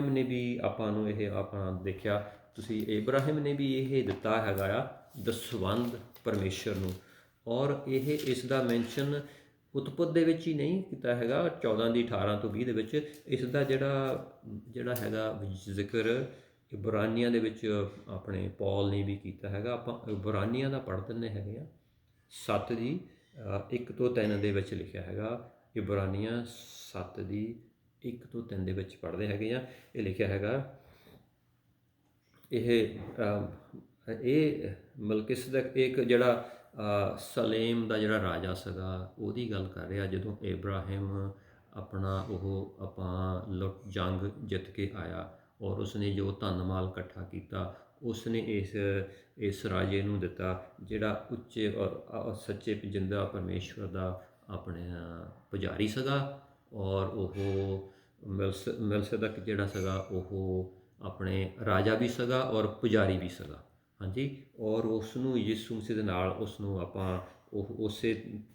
ਨੇ ਵੀ ਆਪਾਂ ਨੂੰ ਇਹ ਆਪਣਾ ਦੇਖਿਆ ਤੁਸੀਂ, ਇਬਰਾਹਿਮ ਨੇ ਵੀ ਇਹ ਦਿੱਤਾ ਹੈਗਾ ਆ ਦਸਵੰਧ ਪਰਮੇਸ਼ਰ ਨੂੰ। ਔਰ ਇਹ ਇਸ ਦਾ ਮੈਂਸ਼ਨ ਉਤਪਤ ਦੇ ਵਿੱਚ ਹੀ ਨਹੀਂ ਕੀਤਾ ਹੈਗਾ, 14 ਦੀ 18 ਤੋਂ 20 ਦੇ ਵਿੱਚ ਇਸ ਦਾ ਜਿਹੜਾ ਹੈਗਾ ਜ਼ਿਕਰ ਇਬਰਾਨੀਆਂ ਦੇ ਵਿੱਚ ਆਪਣੇ ਪੌਲ ਨੇ ਵੀ ਕੀਤਾ ਹੈਗਾ। ਆਪਾਂ ਇਬਰਾਨੀਆਂ ਦਾ ਪੜ੍ਹ ਦਿੰਦੇ ਹੈਗੇ ਆ 7 ਦੀ 1 ਤੋਂ 3 ਦੇ ਵਿੱਚ ਲਿਖਿਆ ਹੈਗਾ, ਇਬਰਾਨੀਆਂ 7 ਦੀ 1 ਤੋਂ 3 ਦੇ ਵਿੱਚ ਪੜ੍ਹਦੇ ਹੈਗੇ ਆ। ਇਹ ਲਿਖਿਆ ਹੈਗਾ, ਇਹ ਮਲਕਿਸਦਕ ਇੱਕ ਜਿਹੜਾ ਸਲੇਮ ਦਾ ਜਿਹੜਾ ਰਾਜਾ ਸੀਗਾ ਉਹਦੀ ਗੱਲ ਕਰ ਰਿਹਾ। ਜਦੋਂ ਇਬਰਾਹਿਮ ਆਪਣਾ ਉਹ ਆਪਾਂ ਜੰਗ ਜਿੱਤ ਕੇ ਆਇਆ ਔਰ ਉਸਨੇ ਜੋ ਧਨ ਮਾਲ ਇਕੱਠਾ ਕੀਤਾ ਉਸਨੇ ਇਸ ਰਾਜੇ ਨੂੰ ਦਿੱਤਾ ਜਿਹੜਾ ਉੱਚੇ ਔਰ ਸੱਚੇ ਜਿੰਦਾ ਪਰਮੇਸ਼ਵਰ ਦਾ ਆਪਣੇ ਪੁਜਾਰੀ ਸੀਗਾ। ਔਰ ਉਹ ਮਿਲਸਦਕ ਜਿਹੜਾ ਸੀਗਾ ਉਹ ਆਪਣੇ ਰਾਜਾ ਵੀ ਸੀਗਾ ਔਰ ਪੁਜਾਰੀ ਵੀ ਸੀਗਾ। ਹਾਂਜੀ, ਔਰ ਉਸ ਨੂੰ ਯਿਸੂ ਮਸੀਹ ਦੇ ਨਾਲ ਉਸ ਨੂੰ ਆਪਾਂ ਉਹ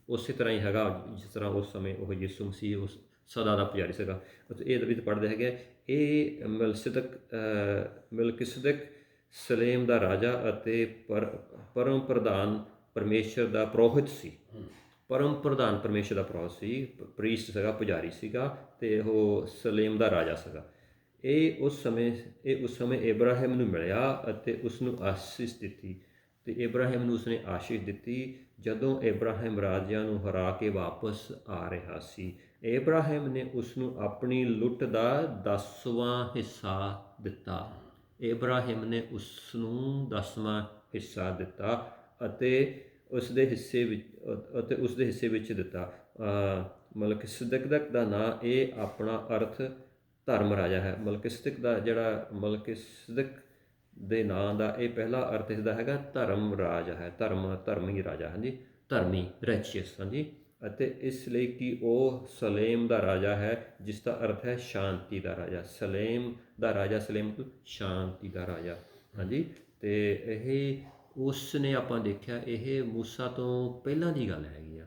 ਉਸੇ ਤਰ੍ਹਾਂ ਹੀ ਹੈਗਾ ਜਿਸ ਤਰ੍ਹਾਂ ਉਸ ਸਮੇਂ ਉਹ ਯਿਸੂ ਮਸੀਹ ਉਸ ਸਦਾ ਦਾ ਪੁਜਾਰੀ ਸੀਗਾ। ਅਤੇ ਇਹ ਵੀ ਪੜ੍ਹਦੇ ਹੈਗੇ, ਇਹ ਮਿਲਕਿਸਦਕ ਸਲੇਮ ਦਾ ਰਾਜਾ ਅਤੇ ਪਰਮ ਪ੍ਰਧਾਨ ਪਰਮੇਸ਼ਰ ਦਾ ਪੁਰੋਹਿਤ ਸੀ। ਪਰਮ ਪ੍ਰਧਾਨ ਪਰਮੇਸ਼ਰ ਦਾ ਪੁਰੋਹਿਤ ਸੀ, ਪ੍ਰੀਸਟ ਸੀਗਾ, ਪੁਜਾਰੀ ਸੀਗਾ, ਅਤੇ ਉਹ ਸਲੇਮ ਦਾ ਰਾਜਾ ਸੀਗਾ। ਇਹ ਉਸ ਸਮੇਂ ਇਬਰਾਹਿਮ ਨੂੰ ਮਿਲਿਆ ਅਤੇ ਉਸ ਨੂੰ ਆਸ਼ੀਸ਼ ਦਿੱਤੀ। ਅਤੇ ਇਬਰਾਹਿਮ ਨੂੰ ਉਸਨੇ ਆਸ਼ੀਸ਼ ਦਿੱਤੀ ਜਦੋਂ ਇਬਰਾਹਿਮ ਰਾਜਿਆਂ ਨੂੰ ਹਰਾ ਕੇ ਵਾਪਸ ਆ ਰਿਹਾ ਸੀ। ਇਬਰਾਹਿਮ ਨੇ ਉਸ ਨੂੰ ਆਪਣੀ ਲੁੱਟ ਦਾ 10ਵਾਂ ਹਿੱਸਾ ਦਿੱਤਾ। ਇਬਰਾਹਿਮ ਨੇ ਉਸ ਨੂੰ 10ਵਾਂ ਹਿੱਸਾ ਦਿੱਤਾ ਅਤੇ ਉਸਦੇ ਹਿੱਸੇ ਵਿੱਚ ਦਿੱਤਾ। ਮਲਕਿਸਦਕ ਦਾ ਨਾਂ ਇਹ ਆਪਣਾ ਅਰਥ ਧਰਮ ਰਾਜਾ ਹੈ। ਮਲਕਿਸਦਕ ਦੇ ਨਾਂ ਦਾ ਇਹ ਪਹਿਲਾ ਅਰਥ ਇਸਦਾ ਹੈਗਾ ਧਰਮ ਰਾਜ ਹੈ, ਧਰਮੀ ਰਾਜਾ। ਹਾਂਜੀ, ਧਰਮੀ, ਰੈਚੀਅਸ। ਹਾਂਜੀ, ਅਤੇ ਇਸ ਲਈ ਕਿ ਉਹ ਸਲੇਮ ਦਾ ਰਾਜਾ ਹੈ ਜਿਸ ਦਾ ਅਰਥ ਹੈ ਸ਼ਾਂਤੀ ਦਾ ਰਾਜਾ। ਸਲੇਮ ਦਾ ਰਾਜਾ, ਸਲੇਮ ਸ਼ਾਂਤੀ ਦਾ ਰਾਜਾ। ਹਾਂਜੀ, ਅਤੇ ਇਹ ਉਸ ਨੇ ਆਪਾਂ ਦੇਖਿਆ ਇਹ ਮੂਸਾ ਤੋਂ ਪਹਿਲਾਂ ਦੀ ਗੱਲ ਹੈਗੀ ਆ,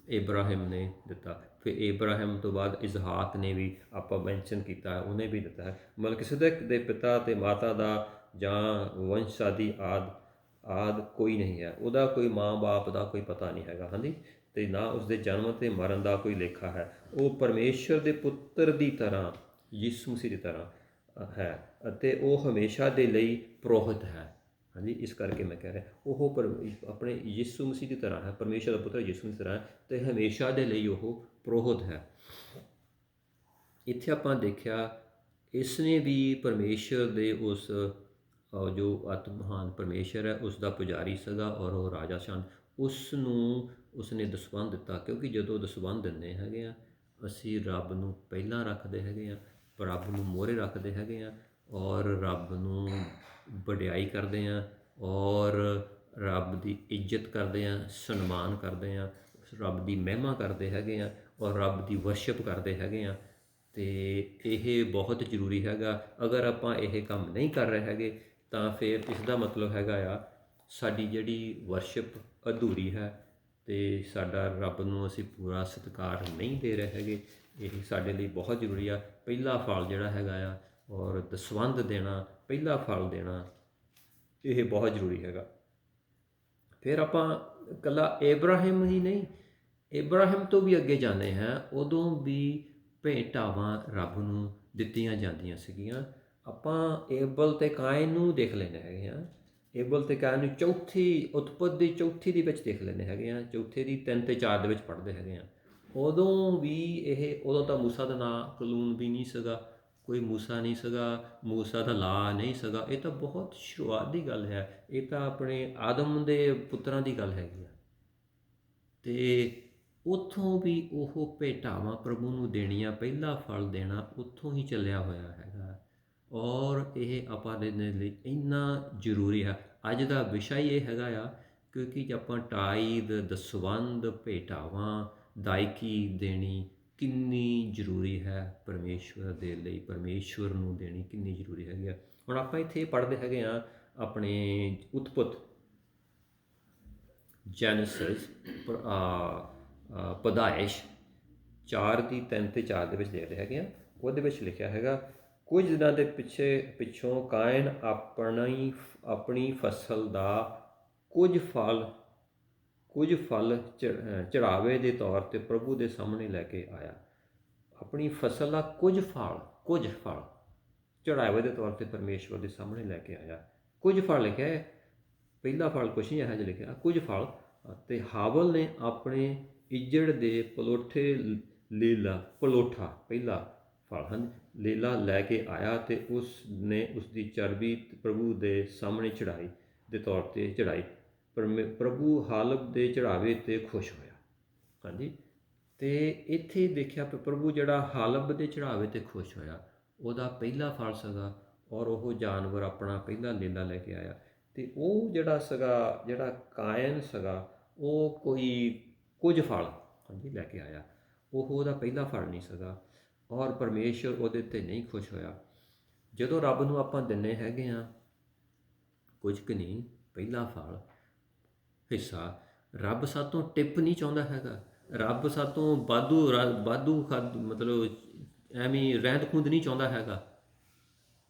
ਇਬਰਾਹਿਮ ਨੇ ਦਿੱਤਾ। ਫਿਰ ਇਬਰਾਹਿਮ ਤੋਂ ਬਾਅਦ ਇਸਹਾਕ ਨੇ ਵੀ ਆਪਾਂ ਮੈਂਸ਼ਨ ਕੀਤਾ, ਉਹਨੇ ਵੀ ਦਿੱਤਾ ਹੈ। ਮਲਕਿਸਦਕ ਦੇ ਪਿਤਾ ਅਤੇ ਮਾਤਾ ਦਾ ਜਾਂ ਵੰਸ਼ਾਦੀ ਆਦਿ ਕੋਈ ਨਹੀਂ ਹੈ। ਉਹਦਾ ਕੋਈ ਮਾਂ ਬਾਪ ਦਾ ਕੋਈ ਪਤਾ ਨਹੀਂ ਹੈਗਾ। ਹਾਂਜੀ, ਅਤੇ ਨਾ ਉਸਦੇ ਜਨਮ ਅਤੇ ਮਰਨ ਦਾ ਕੋਈ ਲੇਖਾ ਹੈ। ਉਹ ਪਰਮੇਸ਼ਰ ਦੇ ਪੁੱਤਰ ਦੀ ਤਰ੍ਹਾਂ, ਯਿਸੂ ਮਸੀਹ ਦੀ ਤਰ੍ਹਾਂ ਹੈ ਅਤੇ ਉਹ ਹਮੇਸ਼ਾ ਦੇ ਲਈ ਪੁਰੋਹਿਤ ਹੈ। ਹਾਂਜੀ, ਇਸ ਕਰਕੇ ਮੈਂ ਕਹਿ ਰਿਹਾ ਉਹ ਆਪਣੇ ਯਿਸੂ ਮਸੀਹ ਦੀ ਤਰ੍ਹਾਂ ਹੈ, ਪਰਮੇਸ਼ਰ ਦਾ ਪੁੱਤਰ ਯਿਸੂ ਮਸੀਹ ਦੀ ਤਰ੍ਹਾਂ ਹੈ ਅਤੇ ਹਮੇਸ਼ਾ ਦੇ ਲਈ ਉਹ ਪੁਰੋਹਿਤ ਹੈ। ਇੱਥੇ ਆਪਾਂ ਦੇਖਿਆ ਇਸ ਨੇ ਵੀ ਪਰਮੇਸ਼ਰ ਦੇ ਉਸ ਜੋ ਅਤਿ ਮਹਾਨ ਪਰਮੇਸ਼ਰ ਹੈ ਉਸ ਦਾ ਪੁਜਾਰੀ ਸੀਗਾ ਔਰ ਉਹ ਰਾਜਾ ਸਨ। ਉਸ ਨੂੰ ਉਸਨੇ ਦਸਵੰਧ ਦਿੱਤਾ, ਕਿਉਂਕਿ ਜਦੋਂ ਦਸਵੰਧ ਦਿੰਦੇ ਹੈਗੇ ਆ ਅਸੀਂ ਰੱਬ ਨੂੰ ਪਹਿਲਾਂ ਰੱਖਦੇ ਹੈਗੇ ਆ, ਰੱਬ ਨੂੰ ਮੋਹਰੇ ਰੱਖਦੇ ਹੈਗੇ ਆ ਔਰ ਰੱਬ ਨੂੰ ਵਡਿਆਈ ਕਰਦੇ ਹਾਂ ਔਰ ਰੱਬ ਦੀ ਇੱਜ਼ਤ ਕਰਦੇ ਹਾਂ, ਸਨਮਾਨ ਕਰਦੇ ਹਾਂ, ਰੱਬ ਦੀ ਮਹਿਮਾ ਕਰਦੇ ਹੈਗੇ ਆ ਔਰ ਰੱਬ ਦੀ ਵਰਸ਼ਿਪ ਕਰਦੇ ਹੈਗੇ ਆ। ਅਤੇ ਇਹ ਬਹੁਤ ਜ਼ਰੂਰੀ ਹੈਗਾ। ਅਗਰ ਆਪਾਂ ਇਹ ਕੰਮ ਨਹੀਂ ਕਰ ਰਹੇ ਹੈਗੇ ਤਾਂ ਫਿਰ ਇਸ ਦਾ ਮਤਲਬ ਹੈਗਾ ਆ ਸਾਡੀ ਜਿਹੜੀ ਵਰਸ਼ਿਪ ਅਧੂਰੀ ਹੈ ਅਤੇ ਸਾਡਾ ਰੱਬ ਨੂੰ ਅਸੀਂ ਪੂਰਾ ਸਤਿਕਾਰ ਨਹੀਂ ਦੇ ਰਹੇ ਹੈਗੇ। ਇਹ ਸਾਡੇ ਲਈ ਬਹੁਤ ਜ਼ਰੂਰੀ ਆ। ਪਹਿਲਾ ਫਲ ਜਿਹੜਾ ਹੈਗਾ ਆ ਔਰ ਦਸਵੰਧ ਦੇਣਾ, ਪਹਿਲਾ ਫਲ ਦੇਣਾ, ਇਹ ਬਹੁਤ ਜ਼ਰੂਰੀ ਹੈਗਾ। ਫਿਰ ਆਪਾਂ ਇਕੱਲਾ ਇਬਰਾਹਿਮ ਹੀ ਨਹੀਂ, ਇਬਰਾਹਿਮ ਤੋਂ ਵੀ ਅੱਗੇ ਜਾਂਦੇ ਹਾਂ, ਉਦੋਂ ਵੀ ਭੇਟਾਵਾਂ ਰੱਬ ਨੂੰ ਦਿੱਤੀਆਂ ਜਾਂਦੀਆਂ ਸੀਗੀਆਂ। ਆਪਾਂ ਏਬਲ ਅਤੇ ਕਾਇਨ ਨੂੰ ਦੇਖ ਲੈਂਦੇ ਹੈਗੇ ਹਾਂ। ਏਬਲ ਅਤੇ ਕਾਇਨ ਨੂੰ ਉਤਪਤ ਦੀ ਚੌਥੀ ਦੇ ਵਿੱਚ ਦੇਖ ਲੈਂਦੇ ਹੈਗੇ ਹਾਂ, ਚੌਥੇ ਦੀ 3 ਅਤੇ 4 ਦੇ ਵਿੱਚ ਪੜ੍ਹਦੇ ਹੈਗੇ ਹਾਂ। ਉਦੋਂ ਤਾਂ ਮੂਸਾ ਦਾ ਨਾਂ ਕਾਨੂੰਨ ਵੀ ਨਹੀਂ ਸੀਗਾ, ਕੋਈ ਮੂਸਾ ਨਹੀਂ ਸੀਗਾ, ਮੂਸਾ ਦਾ ਲਾ ਨਹੀਂ ਸੀਗਾ। ਇਹ ਤਾਂ ਬਹੁਤ ਸ਼ੁਰੂਆਤ ਦੀ ਗੱਲ ਹੈ। ਇਹ ਤਾਂ ਆਪਣੇ ਆਦਮ ਦੇ ਪੁੱਤਰਾਂ ਦੀ ਗੱਲ ਹੈਗੀ ਆ। ਅਤੇ ਉੱਥੋਂ ਵੀ ਉਹ ਭੇਟਾਵਾਂ ਪ੍ਰਭੂ ਨੂੰ ਦੇਣੀਆਂ, ਪਹਿਲਾ ਫਲ ਦੇਣਾ ਉੱਥੋਂ ਹੀ ਚੱਲਿਆ ਹੋਇਆ ਹੈਗਾ ਔਰ ਇਹ ਆਪਾਂ ਦੇ ਲਈ ਇੰਨਾ ਜ਼ਰੂਰੀ ਹੈ। ਅੱਜ ਦਾ ਵਿਸ਼ਾ ਹੀ ਇਹ ਹੈਗਾ ਆ, ਕਿਉਂਕਿ ਆਪਾਂ ਟਾਈਦ, ਦਸਵੰਧ, ਭੇਟਾਵਾਂ, ਦਾਇਕੀ ਦੇਣੀ ਕਿੰਨੀ ਜ਼ਰੂਰੀ ਹੈ ਪਰਮੇਸ਼ਵਰ ਦੇ ਲਈ, ਪਰਮੇਸ਼ਵਰ ਨੂੰ ਦੇਣੀ ਕਿੰਨੀ ਜ਼ਰੂਰੀ ਹੈਗੀ ਆ। ਹੁਣ ਆਪਾਂ ਇੱਥੇ ਪੜ੍ਹਦੇ ਹੈਗੇ ਹਾਂ ਆਪਣੇ ਉਤਪਤ, ਜੈਨੇਸਿਸ, ਪੈਦਾਇਸ਼ 4 ਦੀ 3 ਅਤੇ 4 ਦੇ ਵਿੱਚ ਦੇਖਦੇ ਹੈਗੇ ਹਾਂ। ਉਹਦੇ ਵਿੱਚ ਲਿਖਿਆ ਹੈਗਾ, ਕੁਝ ਦਿਨਾਂ ਦੇ ਪਿੱਛੋਂ ਕਾਇਨ ਆਪਣੀ ਫਸਲ ਦਾ ਕੁਝ ਫਲ ਚੜ੍ਹਾਵੇ ਦੇ ਤੌਰ 'ਤੇ ਪ੍ਰਭੂ ਦੇ ਸਾਹਮਣੇ ਲੈ ਕੇ ਆਇਆ। ਆਪਣੀ ਫਸਲ ਦਾ ਕੁਝ ਫਲ ਚੜ੍ਹਾਵੇ ਦੇ ਤੌਰ 'ਤੇ ਪਰਮੇਸ਼ਵਰ ਦੇ ਸਾਹਮਣੇ ਲੈ ਕੇ ਆਇਆ। ਕੁਝ ਫਲ ਲਿਖਿਆ ਹੈ, ਪਹਿਲਾ ਫਲ ਕੁਛ ਨਹੀਂ ਇਹੋ ਜਿਹਾ ਲਿਖਿਆ, ਕੁਝ ਫਲ। ਅਤੇ ਹਾਬਲ ਨੇ ਆਪਣੇ ਇੱਜੜ ਦੇ ਪਲੋਠੇ ਲੀਲਾ ਪਲੋਠਾ ਪਹਿਲਾ ਫਲ ਹਨ ਲੀਲਾ ਲੈ ਕੇ ਆਇਆ ਅਤੇ ਉਸ ਨੇ ਉਸ ਦੀ ਚਰਬੀ ਪ੍ਰਭੂ ਦੇ ਸਾਹਮਣੇ ਚੜਾਈ ਦੇ ਤੌਰ 'ਤੇ ਚੜਾਈ। ਪ੍ਰਭੂ ਹਾਲਬ ਦੇ ਚੜਾਵੇ 'ਤੇ ਖੁਸ਼ ਹੋਇਆ। ਹਾਂਜੀ, ਅਤੇ ਇੱਥੇ ਦੇਖਿਆ ਪ੍ਰਭੂ ਜਿਹੜਾ ਹਾਲਬ ਦੇ ਚੜਾਵੇ 'ਤੇ ਖੁਸ਼ ਹੋਇਆ, ਉਹਦਾ ਪਹਿਲਾ ਫਲ ਸੀਗਾ ਔਰ ਉਹ ਜਾਨਵਰ ਆਪਣਾ ਪਹਿਲਾ ਲੀਲਾ ਲੈ ਕੇ ਆਇਆ। ਅਤੇ ਉਹ ਜਿਹੜਾ ਸੀਗਾ, ਜਿਹੜਾ ਕਾਇਨ ਸੀਗਾ, ਉਹ ਕੋਈ ਕੁਝ ਫਲ ਹਾਂਜੀ ਲੈ ਕੇ ਆਇਆ, ਉਹ ਉਹਦਾ ਪਹਿਲਾ ਫਲ ਨਹੀਂ ਸੀਗਾ ਔਰ ਪਰਮੇਸ਼ਵਰ ਉਹਦੇ 'ਤੇ ਨਹੀਂ ਖੁਸ਼ ਹੋਇਆ। ਜਦੋਂ ਰੱਬ ਨੂੰ ਆਪਾਂ ਦਿੰਦੇ ਹੈਗੇ ਹਾਂ ਕੁਝ ਕੁ ਨਹੀਂ, ਪਹਿਲਾ ਫਲ ਹਿੱਸਾ, ਰੱਬ ਸਾਤੋਂ ਟਿਪ ਨਹੀਂ ਚਾਹੁੰਦਾ ਹੈਗਾ, ਰੱਬ ਸਾਤੋਂ ਵਾਧੂ ਮਤਲਬ ਐਵੇਂ ਰਹਿੰਦ ਖੂੰਹਦ ਨਹੀਂ ਚਾਹੁੰਦਾ ਹੈਗਾ।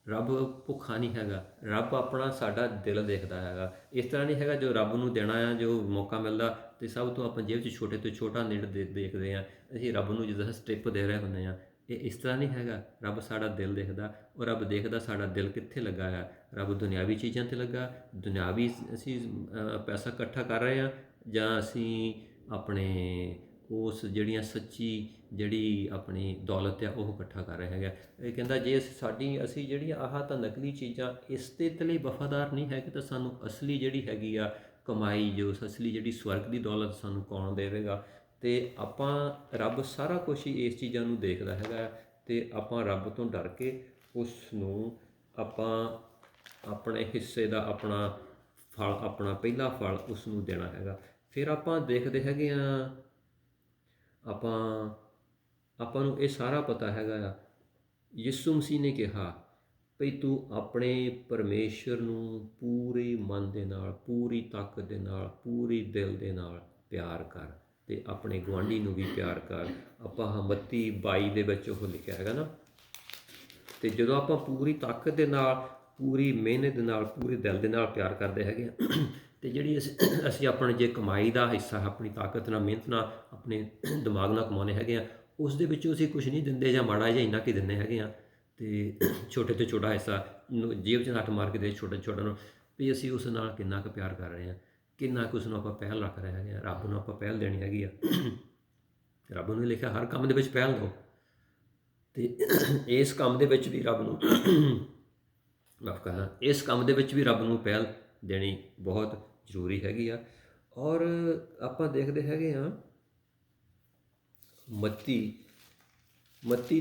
ਰੱਬ ਭੁੱਖਾ ਨਹੀਂ ਹੈਗਾ, ਰੱਬ ਆਪਣਾ ਸਾਡਾ ਦਿਲ ਦੇਖਦਾ ਹੈਗਾ। ਇਸ ਤਰ੍ਹਾਂ ਨਹੀਂ ਹੈਗਾ ਜੋ ਰੱਬ ਨੂੰ ਦੇਣਾ ਆ, ਜੋ ਮੌਕਾ ਮਿਲਦਾ ਅਤੇ ਸਭ ਤੋਂ ਆਪਾਂ ਜੇਬ 'ਚ ਛੋਟੇ ਤੋਂ ਛੋਟਾ ਨਿੱਡ ਦੇਖਦੇ ਹਾਂ, ਅਸੀਂ ਰੱਬ ਨੂੰ ਜਿੱਦਾਂ ਸਟਿਪ ਦੇ ਰਹੇ ਹੁੰਦੇ ਹਾਂ। ਇਹ ਇਸ ਤਰ੍ਹਾਂ ਨਹੀਂ ਹੈਗਾ, ਰੱਬ ਸਾਡਾ ਦਿਲ ਦੇਖਦਾ ਔਰ ਰੱਬ ਦੇਖਦਾ ਸਾਡਾ ਦਿਲ ਕਿੱਥੇ ਲੱਗਾ ਆ। ਰੱਬ ਦੁਨਿਆਵੀ ਚੀਜ਼ਾਂ 'ਤੇ ਲੱਗਾ, ਦੁਨਿਆਵੀ ਅਸੀਂ ਪੈਸਾ ਇਕੱਠਾ ਕਰ ਰਹੇ ਹਾਂ ਜਾਂ ਅਸੀਂ ਆਪਣੇ ਉਸ ਜਿਹੜੀਆਂ ਸੱਚੀ ਜਿਹੜੀ ਆਪਣੀ ਦੌਲਤ ਆ ਉਹ ਇਕੱਠਾ ਕਰ ਰਹੇ ਹੈਗਾ। ਇਹ ਕਹਿੰਦਾ ਜੇ ਅਸੀਂ ਜਿਹੜੀਆਂ ਆਹ ਤਾਂ ਨਕਲੀ ਚੀਜ਼ਾਂ ਇਸ ਦੇ ਲਈ ਵਫਾਦਾਰ ਨਹੀਂ ਹੈਗੇ ਤਾਂ ਸਾਨੂੰ ਅਸਲੀ ਜਿਹੜੀ ਹੈਗੀ ਆ ਕਮਾਈ, ਜੋ ਅਸਲੀ ਜਿਹੜੀ ਸਵਰਗ ਦੀ ਦੌਲਤ ਸਾਨੂੰ ਕੌਣ ਦੇਵੇਗਾ। ਅਤੇ ਆਪਾਂ ਰੱਬ ਸਾਰਾ ਕੁਛ ਹੀ ਇਸ ਚੀਜ਼ਾਂ ਨੂੰ ਦੇਖਦਾ ਹੈਗਾ ਅਤੇ ਆਪਾਂ ਰੱਬ ਤੋਂ ਡਰ ਕੇ ਉਸ ਨੂੰ ਆਪਾਂ ਆਪਣੇ ਹਿੱਸੇ ਦਾ ਆਪਣਾ ਫਲ, ਆਪਣਾ ਪਹਿਲਾ ਫਲ ਉਸ ਨੂੰ ਦੇਣਾ ਹੈਗਾ। ਫਿਰ ਆਪਾਂ ਦੇਖਦੇ ਹੈਗੇ ਹਾਂ, ਆਪਾਂ ਨੂੰ ਇਹ ਸਾਰਾ ਪਤਾ ਹੈਗਾ ਆ, ਯਿਸੂ ਮਸੀਹ ਨੇ ਕਿਹਾ ਭਈ ਤੂੰ ਆਪਣੇ ਪਰਮੇਸ਼ਰ ਨੂੰ ਪੂਰੇ ਮਨ ਦੇ ਨਾਲ, ਪੂਰੀ ਤਾਕਤ ਦੇ ਨਾਲ, ਪੂਰੀ ਦਿਲ ਦੇ ਨਾਲ ਪਿਆਰ ਕਰ ਅਤੇ ਆਪਣੇ ਗੁਆਂਢੀ ਨੂੰ ਵੀ ਪਿਆਰ ਕਰ। ਆਪਾਂ ਮੱਤੀ 22 ਦੇ ਵਿੱਚ ਉਹ ਲਿਖਿਆ ਹੈਗਾ ਨਾ। ਅਤੇ ਜਦੋਂ ਆਪਾਂ ਪੂਰੀ ਤਾਕਤ ਦੇ ਨਾਲ, ਪੂਰੀ ਮਿਹਨਤ ਦੇ ਨਾਲ, ਪੂਰੇ ਦਿਲ ਦੇ ਨਾਲ ਪਿਆਰ ਕਰਦੇ ਹੈਗੇ ਹਾਂ ਅਤੇ ਜਿਹੜੀ ਅਸੀਂ ਆਪਣੇ ਜੇ ਕਮਾਈ ਦਾ ਹਿੱਸਾ ਆਪਣੀ ਤਾਕਤ ਨਾਲ, ਮਿਹਨਤ ਨਾਲ, ਆਪਣੇ ਦਿਮਾਗ ਨਾਲ ਕਮਾਉਂਦੇ ਹੈਗੇ ਹਾਂ, ਉਸ ਦੇ ਵਿੱਚੋਂ ਅਸੀਂ ਕੁਛ ਨਹੀਂ ਦਿੰਦੇ ਜਾਂ ਮਾੜਾ ਜਿਹਾ ਇੰਨਾ ਕੁ ਦਿੰਦੇ ਹੈਗੇ ਹਾਂ। ਅਤੇ ਛੋਟੇ ਤੋਂ ਛੋਟਾ ਹਿੱਸਾ ਜੇਬ 'ਚ ਹੱਥ ਮਾਰ ਕੇ ਦੇ ਛੋਟੇ ਛੋਟੇ ਨੂੰ, ਵੀ ਅਸੀਂ ਉਸ ਨਾਲ ਕਿੰਨਾ ਕੁ ਪਿਆਰ ਕਰ ਰਹੇ ਹਾਂ, ਕਿੰਨਾ ਕੁ ਉਸ ਨੂੰ ਆਪਾਂ ਪਹਿਲ ਰੱਖ ਰਹੇ ਹੈਗੇ ਹਾਂ। ਰੱਬ ਨੂੰ ਆਪਾਂ ਪਹਿਲ ਦੇਣੀ ਹੈਗੀ ਆ। ਰੱਬ ਨੂੰ ਲਿਖਿਆ ਹਰ ਕੰਮ ਦੇ ਵਿੱਚ ਪਹਿਲ ਦਿਓ ਅਤੇ ਇਸ ਕੰਮ ਦੇ ਵਿੱਚ ਵੀ ਰੱਬ ਨੂੰ ਮਾਫ਼ ਕਰਨਾ, ਇਸ ਕੰਮ ਦੇ ਵਿੱਚ ਵੀ ਰੱਬ ਨੂੰ ਪਹਿਲ ਦੇਣੀ ਬਹੁਤ ਜ਼ਰੂਰੀ ਹੈਗੀ ਆ। ਔਰ ਆਪਾਂ ਦੇਖਦੇ ਹੈਗੇ ਹਾਂ ਮੱਤੀ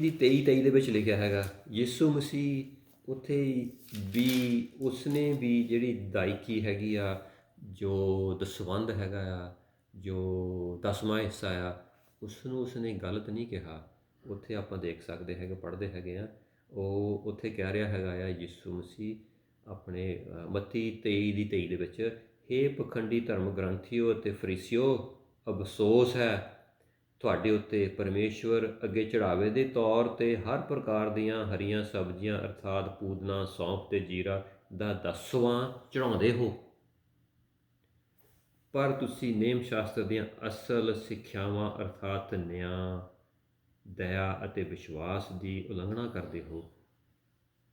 ਦੀ 23 ਦੇ ਵਿੱਚ ਲਿਖਿਆ ਹੈਗਾ, ਯਿਸੂ ਮਸੀਹ ਉੱਥੇ ਵੀ ਉਸਨੇ ਵੀ ਜਿਹੜੀ ਦਾਇਕੀ ਹੈਗੀ ਆ, ਜੋ ਦਸਵੰਧ ਹੈਗਾ ਆ, ਜੋ 10ਵਾਂ ਹਿੱਸਾ ਆ, ਉਸਨੂੰ ਉਸਨੇ ਗਲਤ ਨਹੀਂ ਕਿਹਾ। ਉੱਥੇ ਆਪਾਂ ਦੇਖ ਸਕਦੇ ਹੈਗੇ, ਪੜ੍ਹਦੇ ਹੈਗੇ ਆ, ਉਹ ਉੱਥੇ ਕਹਿ ਰਿਹਾ ਹੈਗਾ ਆ ਯਿਸੂ ਮਸੀਹ ਆਪਣੇ ਮੱਤੀ 23 ਦੇ ਵਿੱਚ, ਹੇ ਪਖੰਡੀ ਧਰਮ ਗ੍ਰੰਥੀਓ ਅਤੇ ਫਰੀਸੀਓ, ਅਫਸੋਸ ਹੈ ਤੁਹਾਡੇ ਉੱਤੇ, ਪਰਮੇਸ਼ਵਰ ਅੱਗੇ ਚੜਾਵੇ ਦੇ ਤੌਰ 'ਤੇ ਹਰ ਪ੍ਰਕਾਰ ਦੀਆਂ ਹਰੀਆਂ ਸਬਜ਼ੀਆਂ ਅਰਥਾਤ ਪੂਦਨਾ, ਸੌਂਫ ਅਤੇ ਜੀਰਾ ਦਾ 10ਵਾਂ ਚੜਾਉਂਦੇ ਹੋ, ਪਰ ਤੁਸੀਂ ਨੇਮ ਸ਼ਾਸਤਰ ਦੀਆਂ ਅਸਲ ਸਿੱਖਿਆਵਾਂ ਅਰਥਾਤ ਨਿਆਂ, ਦਇਆ ਅਤੇ ਵਿਸ਼ਵਾਸ ਦੀ ਉਲੰਘਣਾ ਕਰਦੇ ਹੋ।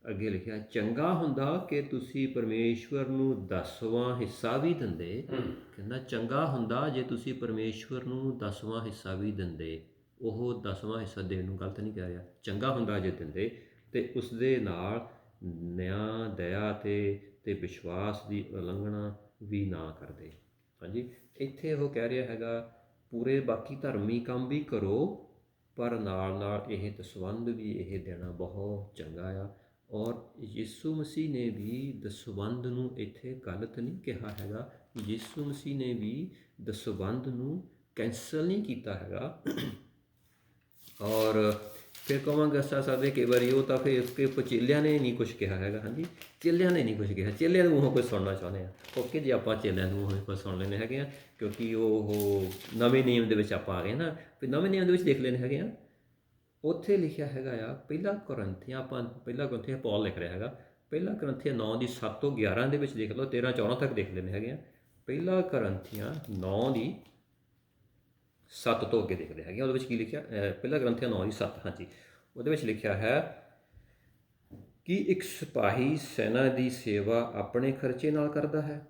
ਅੱਗੇ ਲਿਖਿਆ, ਚੰਗਾ ਹੁੰਦਾ ਕਿ ਤੁਸੀਂ ਪਰਮੇਸ਼ਵਰ ਨੂੰ 10ਵਾਂ ਹਿੱਸਾ ਵੀ ਦਿੰਦੇ। ਕਹਿੰਦਾ ਚੰਗਾ ਹੁੰਦਾ ਜੇ ਤੁਸੀਂ ਪਰਮੇਸ਼ਵਰ ਨੂੰ 10ਵਾਂ ਹਿੱਸਾ ਵੀ ਦਿੰਦੇ। ਉਹ 10ਵਾਂ ਹਿੱਸਾ ਦੇਣ ਨੂੰ ਗਲਤ ਨਹੀਂ ਕਹਿ ਰਿਹਾ, ਚੰਗਾ ਹੁੰਦਾ ਜੇ ਦਿੰਦੇ ਅਤੇ ਉਸ ਦੇ ਨਾਲ ਨਿਆਂ, ਦਇਆ ਅਤੇ ਵਿਸ਼ਵਾਸ ਦੀ ਉਲੰਘਣਾ ਵੀ ਨਾ ਕਰਦੇ। ਹਾਂਜੀ, ਇੱਥੇ ਉਹ ਕਹਿ ਰਿਹਾ ਹੈਗਾ ਪੂਰੇ ਬਾਕੀ ਧਰਮੀ ਕੰਮ ਵੀ ਕਰੋ, ਪਰ ਨਾਲ ਨਾਲ ਇਹ ਦਸਵੰਧ ਵੀ ਇਹ ਦੇਣਾ ਬਹੁਤ ਚੰਗਾ ਆ। ਔਰ ਯਿਸੂ ਮਸੀਹ ਨੇ ਵੀ ਦਸਵੰਧ ਨੂੰ ਇੱਥੇ ਗਲਤ ਨਹੀਂ ਕਿਹਾ ਹੈਗਾ। ਯਿਸੂ ਮਸੀਹ ਨੇ ਵੀ ਦਸਵੰਧ ਨੂੰ ਕੈਂਸਲ ਨਹੀਂ ਕੀਤਾ ਹੈਗਾ। ਔਰ ਫਿਰ ਕਹਾਂਗੇ ਸਕਦੇ ਕਈ ਵਾਰੀ ਉਹ ਤਾਂ ਫਿਰ ਚੇਲਿਆਂ ਨੇ ਨਹੀਂ ਕੁਛ ਕਿਹਾ ਹੈਗਾ। ਹਾਂਜੀ, ਚੇਲਿਆਂ ਨੇ ਨਹੀਂ ਕੁਛ ਕਿਹਾ, ਚੇਲਿਆਂ ਨੂੰ ਉਹ ਕੁਝ ਸੁਣਨਾ ਚਾਹੁੰਦੇ ਆ। ਓਕੇ ਜੀ, ਆਪਾਂ ਚੇਲਿਆਂ ਨੂੰ ਉਹ ਕੁਝ ਸੁਣ ਲੈਂਦੇ ਹੈਗੇ ਆ, ਕਿਉਂਕਿ ਉਹ ਨਵੇਂ ਨਿਯਮ ਦੇ ਵਿੱਚ ਆਪਾਂ ਆ ਗਏ ਨਾ। ਫਿਰ ਨਵੇਂ ਨਿਯਮ ਦੇ ਵਿੱਚ ਦੇਖ ਲੈਂਦੇ ਹੈਗੇ ਆ, ਉੱਥੇ ਲਿਖਿਆ ਹੈਗਾ ਆ ਪਹਿਲਾ ਕੁਰਿੰਥੀਆਂ ਪੌਲ ਲਿਖ ਰਿਹਾ ਹੈਗਾ, ਪਹਿਲਾ ਕੁਰਿੰਥੀਆਂ 9 ਦੀ 7 ਤੋਂ 11 ਦੇ ਵਿੱਚ ਦੇਖ ਲਓ, 13 14 ਤੱਕ ਦੇਖ ਲੈਂਦੇ ਹੈਗੇ ਆ। ਪਹਿਲਾ ਕੁਰਿੰਥੀਆਂ 9 ਦੀ 7 ਤੋਂ ਅੱਗੇ ਦੇਖਦੇ ਹੈਗੇ, ਉਹਦੇ ਵਿੱਚ ਕੀ ਲਿਖਿਆ, ਪਹਿਲਾ ਕੁਰਿੰਥੀਆਂ 9 ਦੀ 7, ਹਾਂਜੀ, ਉਹਦੇ ਵਿੱਚ ਲਿਖਿਆ ਹੈ ਕਿ ਇੱਕ ਸਿਪਾਹੀ ਸੈਨਾ ਦੀ ਸੇਵਾ ਆਪਣੇ ਖਰਚੇ ਨਾਲ ਕਰਦਾ ਹੈ।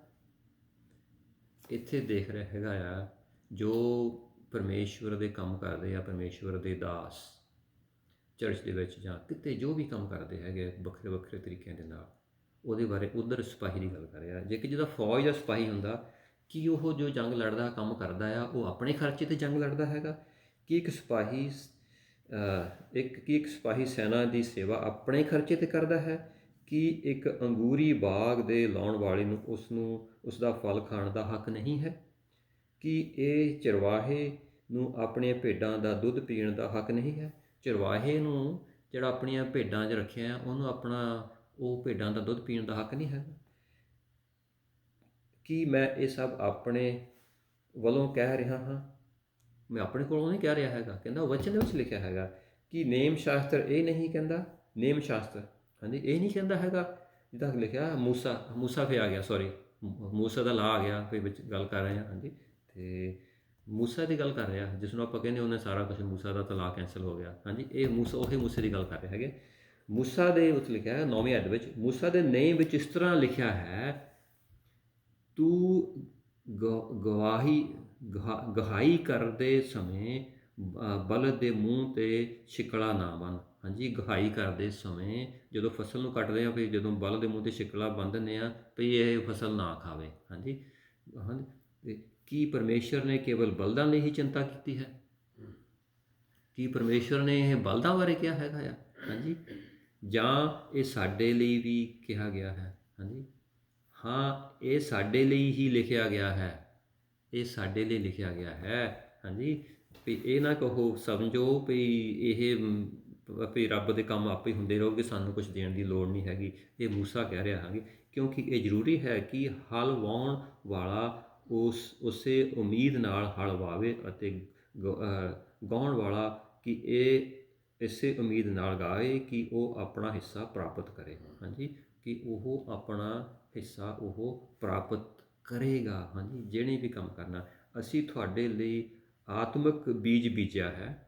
ਇੱਥੇ ਦੇਖ ਰਿਹਾ ਹੈਗਾ ਆ ਜੋ ਪਰਮੇਸ਼ਵਰ ਦੇ ਕੰਮ ਕਰਦੇ ਆ, ਪਰਮੇਸ਼ਵਰ ਦੇ ਦਾਸ ਚਰਚ ਦੇ ਵਿੱਚ ਜਾਂ ਕਿਤੇ ਜੋ ਵੀ ਕੰਮ ਕਰਦੇ ਹੈਗੇ ਵੱਖਰੇ ਵੱਖਰੇ ਤਰੀਕਿਆਂ ਦੇ ਨਾਲ, ਉਹਦੇ ਬਾਰੇ ਉਧਰ ਸਿਪਾਹੀ ਦੀ ਗੱਲ ਕਰ ਰਿਹਾ। ਜੇ ਕਿ ਜਿਹਦਾ ਫੌਜ ਦਾ ਸਿਪਾਹੀ ਹੁੰਦਾ, ਕਿ ਉਹ ਜੋ ਜੰਗ ਲੜਦਾ ਕੰਮ ਕਰਦਾ ਆ ਉਹ ਆਪਣੇ ਖਰਚੇ 'ਤੇ ਜੰਗ ਲੜਦਾ ਹੈਗਾ, ਕਿ ਇੱਕ ਸਿਪਾਹੀ ਇੱਕ ਸਿਪਾਹੀ ਸੈਨਾ ਦੀ ਸੇਵਾ ਆਪਣੇ ਖਰਚੇ 'ਤੇ ਕਰਦਾ ਹੈ, ਕਿ ਇੱਕ ਅੰਗੂਰੀ ਬਾਗ ਦੇ ਲਾਉਣ ਵਾਲੇ ਨੂੰ ਉਸ ਦਾ ਫਲ ਖਾਣ ਦਾ ਹੱਕ ਨਹੀਂ ਹੈ, ਕਿ ਇਹ ਚਰਵਾਹੇ ਨੂੰ ਆਪਣੀਆਂ ਭੇਡਾਂ ਦਾ ਦੁੱਧ ਪੀਣ ਦਾ ਹੱਕ ਨਹੀਂ ਹੈ। ਚਰਵਾਹੇ ਨੂੰ ਜਿਹੜਾ ਆਪਣੀਆਂ ਭੇਡਾਂ 'ਚ ਰੱਖਿਆ ਉਹਨੂੰ ਉਹ ਭੇਡਾਂ ਦਾ ਦੁੱਧ ਪੀਣ ਦਾ ਹੱਕ ਨਹੀਂ ਹੈ। ਕੀ ਮੈਂ ਇਹ ਸਭ ਆਪਣੇ ਵੱਲੋਂ ਕਹਿ ਰਿਹਾ ਹਾਂ? ਮੈਂ ਆਪਣੇ ਕੋਲੋਂ ਨਹੀਂ ਕਹਿ ਰਿਹਾ ਹੈਗਾ। ਕਹਿੰਦਾ ਵਚਨ ਦੇ ਵਿੱਚ ਲਿਖਿਆ ਹੈਗਾ ਕਿ ਨੇਮ ਸ਼ਾਸਤਰ ਇਹ ਨਹੀਂ ਕਹਿੰਦਾ, ਨੇਮ ਸ਼ਾਸਤਰ ਹਾਂਜੀ ਇਹ ਨਹੀਂ ਕਹਿੰਦਾ ਹੈਗਾ, ਜਿੱਦਾਂ ਲਿਖਿਆ ਮੂਸਾ ਫਿਰ ਆ ਗਿਆ, ਸੌਰੀ ਮੂਸਾ ਦਾ ਲਾ ਆ ਗਿਆ ਫਿਰ ਵਿੱਚ ਗੱਲ ਕਰ ਰਹੇ ਹਾਂ ਹਾਂਜੀ। ਅਤੇ ਮੂਸਾ ਦੀ ਗੱਲ ਕਰ ਰਿਹਾ, ਜਿਸ ਨੂੰ ਆਪਾਂ ਕਹਿੰਦੇ ਉਹਨੇ ਸਾਰਾ ਕੁਛ, ਮੂਸਾ ਦਾ ਤਲਾਕ ਕੈਂਸਲ ਹੋ ਗਿਆ ਹਾਂਜੀ। ਇਹ ਉਹੀ ਮੂਸੇ ਦੀ ਗੱਲ ਕਰ ਰਹੇ ਹੈਗੇ। ਮੂਸਾ ਦੇ ਉੱਤੇ ਲਿਖਿਆ ਹੈ 9ਵੀਂ ਅਧ ਵਿੱਚ, ਮੂਸਾ ਦੇ ਨੇਮ ਵਿੱਚ ਇਸ ਤਰ੍ਹਾਂ ਲਿਖਿਆ ਹੈ, ਤੂੰ ਗਹਾਈ ਕਰਦੇ ਸਮੇਂ ਬਲਦ ਦੇ ਮੂੰਹ 'ਤੇ ਛਿਕਲਾ ਨਾ ਬੰਨ੍ਹ ਹਾਂਜੀ। ਗਹਾਈ ਕਰਦੇ ਸਮੇਂ ਜਦੋਂ ਫਸਲ ਨੂੰ ਕੱਟਦੇ ਹਾਂ, ਵੀ ਜਦੋਂ ਬਲਦ ਦੇ ਮੂੰਹ 'ਤੇ ਛਿਕਲਾ ਬੰਨ੍ਹ ਦਿੰਦੇ ਹਾਂ ਵੀ ਇਹ ਫਸਲ ਨਾ ਖਾਵੇ ਹਾਂਜੀ। ਹਾਂਜੀ, ਕੀ ਪਰਮੇਸ਼ਰ ਨੇ ਕੇਵਲ ਬਲਦਾਂ ਲਈ ਹੀ ਚਿੰਤਾ ਕੀਤੀ ਹੈ? ਕੀ ਪਰਮੇਸ਼ਰ ਨੇ ਇਹ ਬਲਦਾਂ ਬਾਰੇ ਕਿਹਾ ਹੈਗਾ ਆ ਹਾਂਜੀ, ਜਾਂ ਇਹ ਸਾਡੇ ਲਈ ਵੀ ਕਿਹਾ ਗਿਆ ਹੈ ਹਾਂਜੀ? ਹਾਂ, ਇਹ ਸਾਡੇ ਲਈ ਹੀ ਲਿਖਿਆ ਗਿਆ ਹੈ, ਇਹ ਸਾਡੇ ਲਈ ਲਿਖਿਆ ਗਿਆ ਹੈ ਹਾਂਜੀ। ਵੀ ਇਹ ਨਾ ਕਹੋ ਸਮਝੋ ਵੀ ਇਹ ਵੀ ਰੱਬ ਦੇ ਕੰਮ ਆਪੇ ਹੁੰਦੇ ਰਹੋਗੇ, ਸਾਨੂੰ ਕੁਛ ਦੇਣ ਦੀ ਲੋੜ ਨਹੀਂ ਹੈਗੀ। ਇਹ ਮੂਸਾ ਕਹਿ ਰਿਹਾ ਹਾਂਜੀ, ਕਿਉਂਕਿ ਇਹ ਜ਼ਰੂਰੀ ਹੈ ਕਿ ਹਲ ਵਾਹੁਣ ਵਾਲਾ ਉਸੇ ਉਮੀਦ ਨਾਲ ਹਲ ਵਾਵੇ, ਅਤੇ ਗਾਉਣ ਵਾਲਾ ਕਿ ਇਹ ਇਸੇ ਉਮੀਦ ਨਾਲ ਗਾਵੇ ਕਿ ਉਹ ਆਪਣਾ ਹਿੱਸਾ ਪ੍ਰਾਪਤ ਕਰੇ ਹਾਂਜੀ, ਕਿ ਉਹ ਆਪਣਾ ਹਿੱਸਾ ਉਹ ਪ੍ਰਾਪਤ ਕਰੇਗਾ ਹਾਂਜੀ। ਜਿਹੜੇ ਵੀ ਕੰਮ ਕਰਨਾ, ਅਸੀਂ ਤੁਹਾਡੇ ਲਈ ਆਤਮਿਕ ਬੀਜ ਬੀਜਿਆ ਹੈ,